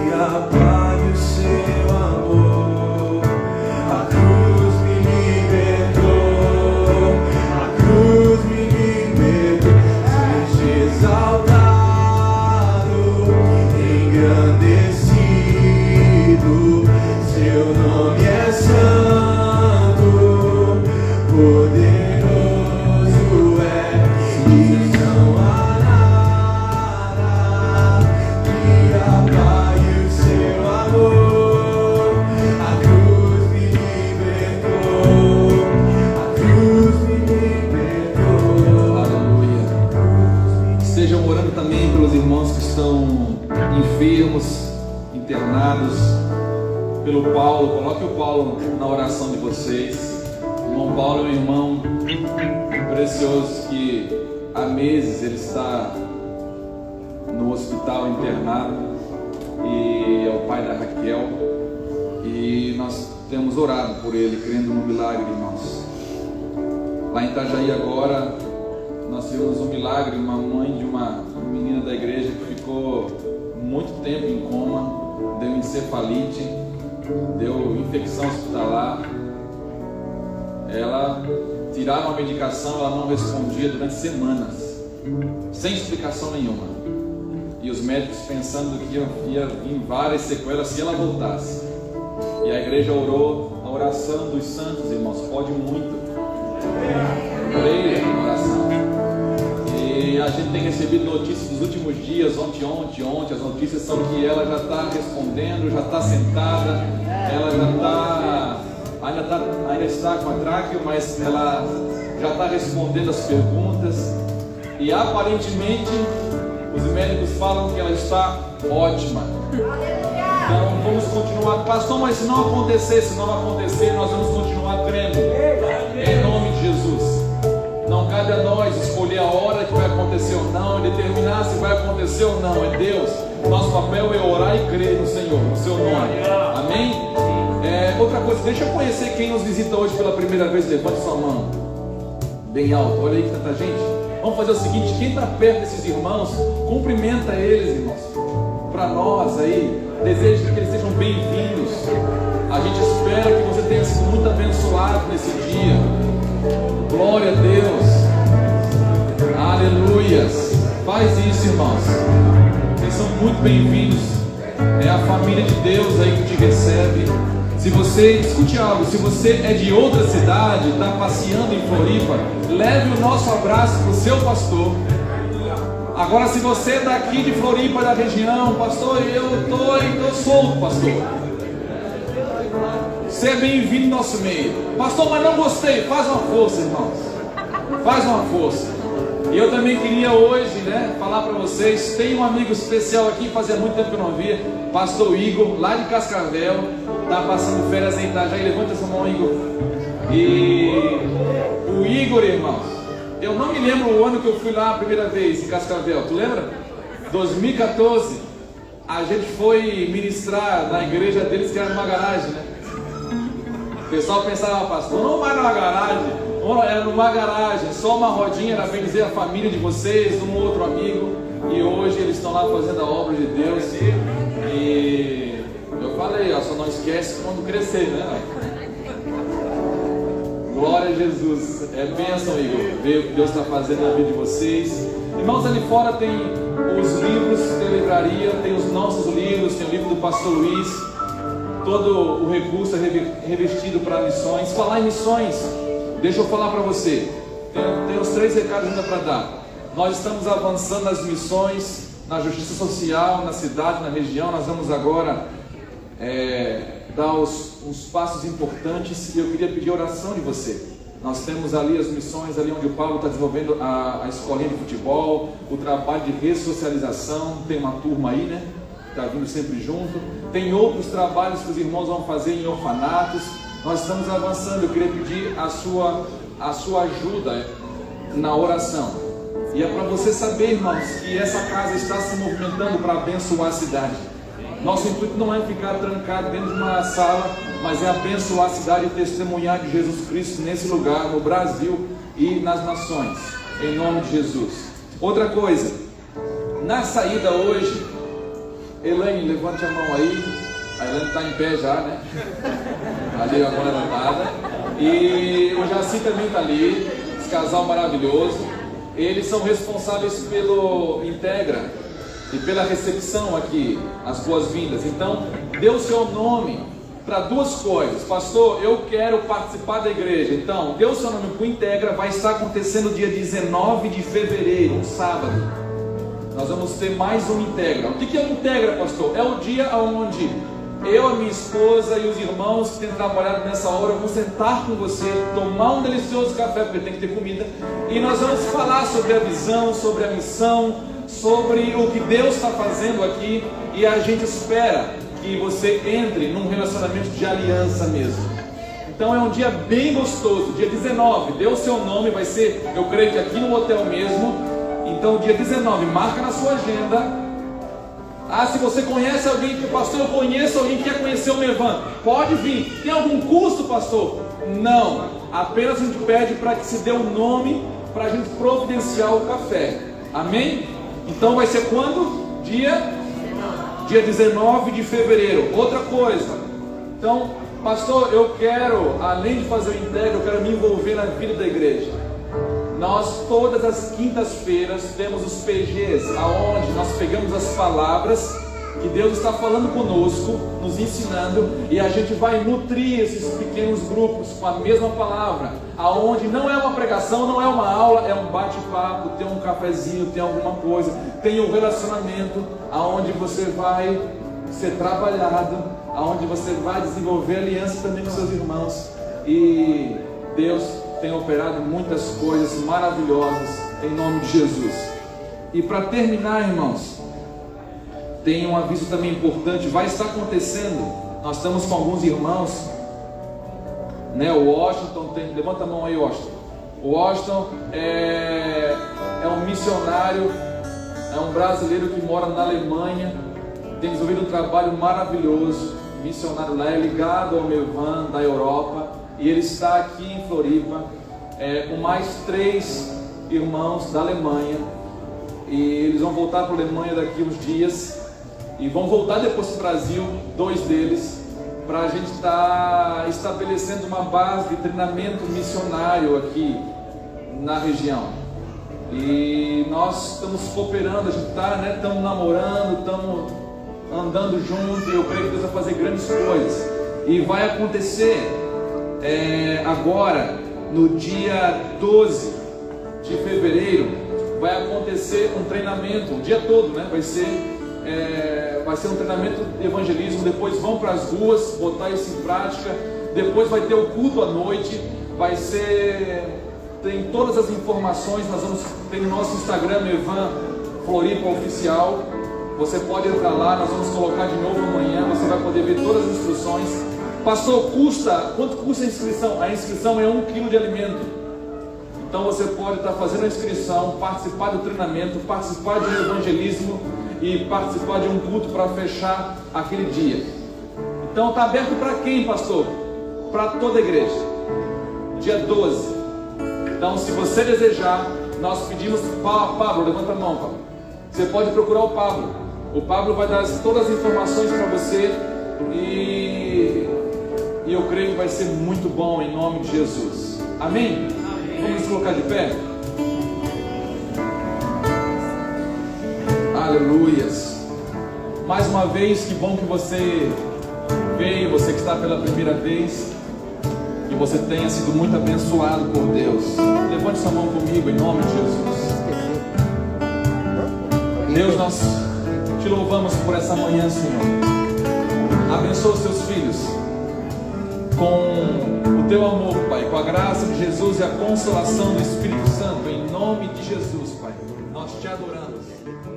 Speaker 3: Que apague o seu amor. A cruz me libertou. A cruz me libertou. Seja exaltado, engrandecido. Seu nome é santo, poderoso é. Jesus não há nada que apague o seu amor. A cruz me libertou. A cruz me libertou.
Speaker 1: Aleluia. Estejam orando também pelos irmãos que estão enfermos, internados. Pelo Paulo, coloque o Paulo na oração de vocês. O irmão Paulo é um irmão precioso que há meses ele está no hospital internado, e é o pai da Raquel, e nós temos orado por ele, crendo no milagre, irmãos. Lá em Itajaí agora nós tivemos um milagre, uma mãe de uma menina da igreja que ficou muito tempo em coma, deu encefalite, deu infecção hospitalar. Ela tiraram a medicação, ela não respondia durante semanas, sem explicação nenhuma. E os médicos pensando que ia vir várias sequelas se ela voltasse. E a igreja orou, a oração dos santos, irmãos, pode muito. Creia na oração. E a gente tem recebido notícias dos últimos dias, ontem, as notícias são que ela já está respondendo, já está sentada, ela já está, ainda está com a tráqueo, mas ela já está respondendo as perguntas e aparentemente os médicos falam que ela está ótima. Então vamos continuar. Pastor, mas se não acontecer, nós vamos continuar crendo em nome de Jesus. Não cabe a nós escolher a hora que vai acontecer ou não, e determinar se vai acontecer ou não. É Deus. Nosso papel é orar e crer no Senhor, no seu nome. Amém? Outra coisa, deixa eu conhecer quem nos visita hoje pela primeira vez. Levante sua mão bem alto. Olha aí que tanta gente. Vamos fazer o seguinte: quem está perto desses irmãos, cumprimenta eles, irmãos. Para nós aí, desejo que eles sejam bem-vindos. A gente espera que você tenha sido muito abençoado nesse dia. Glória a Deus. Aleluias. Faz isso, irmãos. Vocês são muito bem-vindos. É a família de Deus aí que te recebe. Se você, escute algo, se você é de outra cidade, está passeando em Floripa, leve o nosso abraço para o seu pastor. Agora, se você é daqui de Floripa, da região, pastor, eu estou solto, pastor. Você é bem-vindo no nosso meio. Pastor, mas não gostei. Faz uma força, irmãos. Faz uma força. E eu também queria hoje, falar para vocês. Tem um amigo especial aqui, fazia muito tempo que eu não via. Pastor Igor, lá de Cascavel. Está passando férias em Itajaí. Levanta essa mão, Igor. E o Igor, irmãos, eu não me lembro o ano que eu fui lá a primeira vez em Cascavel. Tu lembra? 2014. A gente foi ministrar na igreja deles, que era numa garagem, né? O pessoal pensava, pastor, não vai numa garagem. Era numa garagem, só uma rodinha, era bem dizer a família de vocês, um outro amigo. E hoje eles estão lá fazendo a obra de Deus. E eu falei, só não esquece quando crescer, né? Glória a Jesus. É bênção, Igor, ver o que Deus está fazendo na vida de vocês. Irmãos, ali fora tem os livros da livraria, tem os nossos livros, tem o livro do pastor Luiz. Todo o recurso é revestido para missões. Falar em missões, deixa eu falar para você. Tem os 3 recados ainda para dar. Nós estamos avançando nas missões, na justiça social, na cidade, na região. Nós vamos agora dar uns passos importantes. E eu queria pedir oração de você. Nós temos ali as missões, ali onde o Paulo está desenvolvendo a escolinha de futebol, o trabalho de ressocialização. Tem uma turma aí, né? Está vindo sempre junto. Tem outros trabalhos que os irmãos vão fazer em orfanatos. Nós estamos avançando. Eu queria pedir a sua ajuda na oração. E é para você saber, irmãos, que essa casa está se movimentando para abençoar a cidade. Nosso intuito não é ficar trancado dentro de uma sala, mas é abençoar a cidade e testemunhar de Jesus Cristo nesse lugar, no Brasil e nas nações, em nome de Jesus. Outra coisa, na saída hoje, Elaine, levante a mão aí. A Elaine está em pé já, né? Ali a mão levantada. E o Jaci também está ali, esse casal maravilhoso. Eles são responsáveis pelo Integra e pela recepção aqui, as boas-vindas. Então, dê o seu nome para 2 coisas. Pastor, eu quero participar da igreja. Então, dê o seu nome para o Integra. Vai estar acontecendo dia 19 de fevereiro, um sábado. Nós vamos ter mais um Integra. O que é um Integra, pastor? É o dia onde eu, a minha esposa e os irmãos que têm trabalhado nessa hora vão sentar com você, tomar um delicioso café, porque tem que ter comida, e nós vamos falar sobre a visão, sobre a missão, sobre o que Deus está fazendo aqui, e a gente espera que você entre num relacionamento de aliança mesmo. Então é um dia bem gostoso, dia 19, dê o seu nome, vai ser, eu creio que aqui no hotel mesmo. Então dia 19, marca na sua agenda. Se você conhece alguém, que pastor, eu conheço alguém que quer conhecer o Mevan, pode vir. Tem algum custo, pastor? Não, apenas a gente pede para que se dê um nome, para a gente providenciar o café. Amém? Então vai ser quando? Dia 19 de fevereiro. Outra coisa, então, pastor, eu quero, além de fazer o Integra, eu quero me envolver na vida da igreja. Nós todas as quintas-feiras temos os PGs, aonde nós pegamos as palavras que Deus está falando conosco, nos ensinando, e a gente vai nutrir esses pequenos grupos com a mesma palavra, aonde não é uma pregação, não é uma aula, é um bate-papo, tem um cafezinho, tem alguma coisa, tem um relacionamento, aonde você vai ser trabalhado, aonde você vai desenvolver aliança também com seus irmãos, e Deus tem operado muitas coisas maravilhosas em nome de Jesus. E para terminar, irmãos, tem um aviso também importante. Vai estar acontecendo, nós estamos com alguns irmãos, né? O Washington levanta a mão aí, Washington. O Washington é um missionário, é um brasileiro que mora na Alemanha, tem desenvolvido um trabalho maravilhoso. Missionário lá, é ligado ao Mevan da Europa, e ele está aqui em Floripa com mais 3 irmãos da Alemanha, e eles vão voltar para a Alemanha daqui uns dias e vão voltar depois para o Brasil, 2 deles, para a gente estar estabelecendo uma base de treinamento missionário aqui na região. E nós estamos cooperando, a gente está, né, estamos namorando, estamos andando junto, e eu creio que Deus vai fazer grandes coisas. E vai acontecer agora, no dia 12 de fevereiro, vai acontecer um treinamento, o dia todo, né? Vai ser um treinamento de evangelismo. Depois vão para as ruas, botar isso em prática. Depois vai ter o culto à noite. Tem todas as informações. Tem no nosso Instagram, Mevan Floripa Oficial. Você pode entrar lá, nós vamos colocar de novo amanhã. Você vai poder ver todas as instruções. Pastor, quanto custa a inscrição? A inscrição é 1 quilo de alimento. Então você pode estar fazendo a inscrição, participar do treinamento, participar de um evangelismo e participar de um culto para fechar aquele dia. Então está aberto para quem, pastor? Para toda a igreja. Dia 12. Então, se você desejar, nós pedimos. Pablo, levanta a mão, Pablo. Você pode procurar o Pablo. O Pablo vai dar todas as informações para você. E eu creio que vai ser muito bom em nome de Jesus. Amém? Vamos nos colocar de pé? Aleluias. Mais uma vez, que bom que você veio, você que está pela primeira vez, que você tenha sido muito abençoado por Deus. Levante sua mão comigo em nome de Jesus. Deus, nós te louvamos por essa manhã, Senhor. Abençoa os seus filhos com o teu amor, Pai, com a graça de Jesus e a consolação do Espírito Santo, em nome de Jesus, Pai. Nós te adoramos.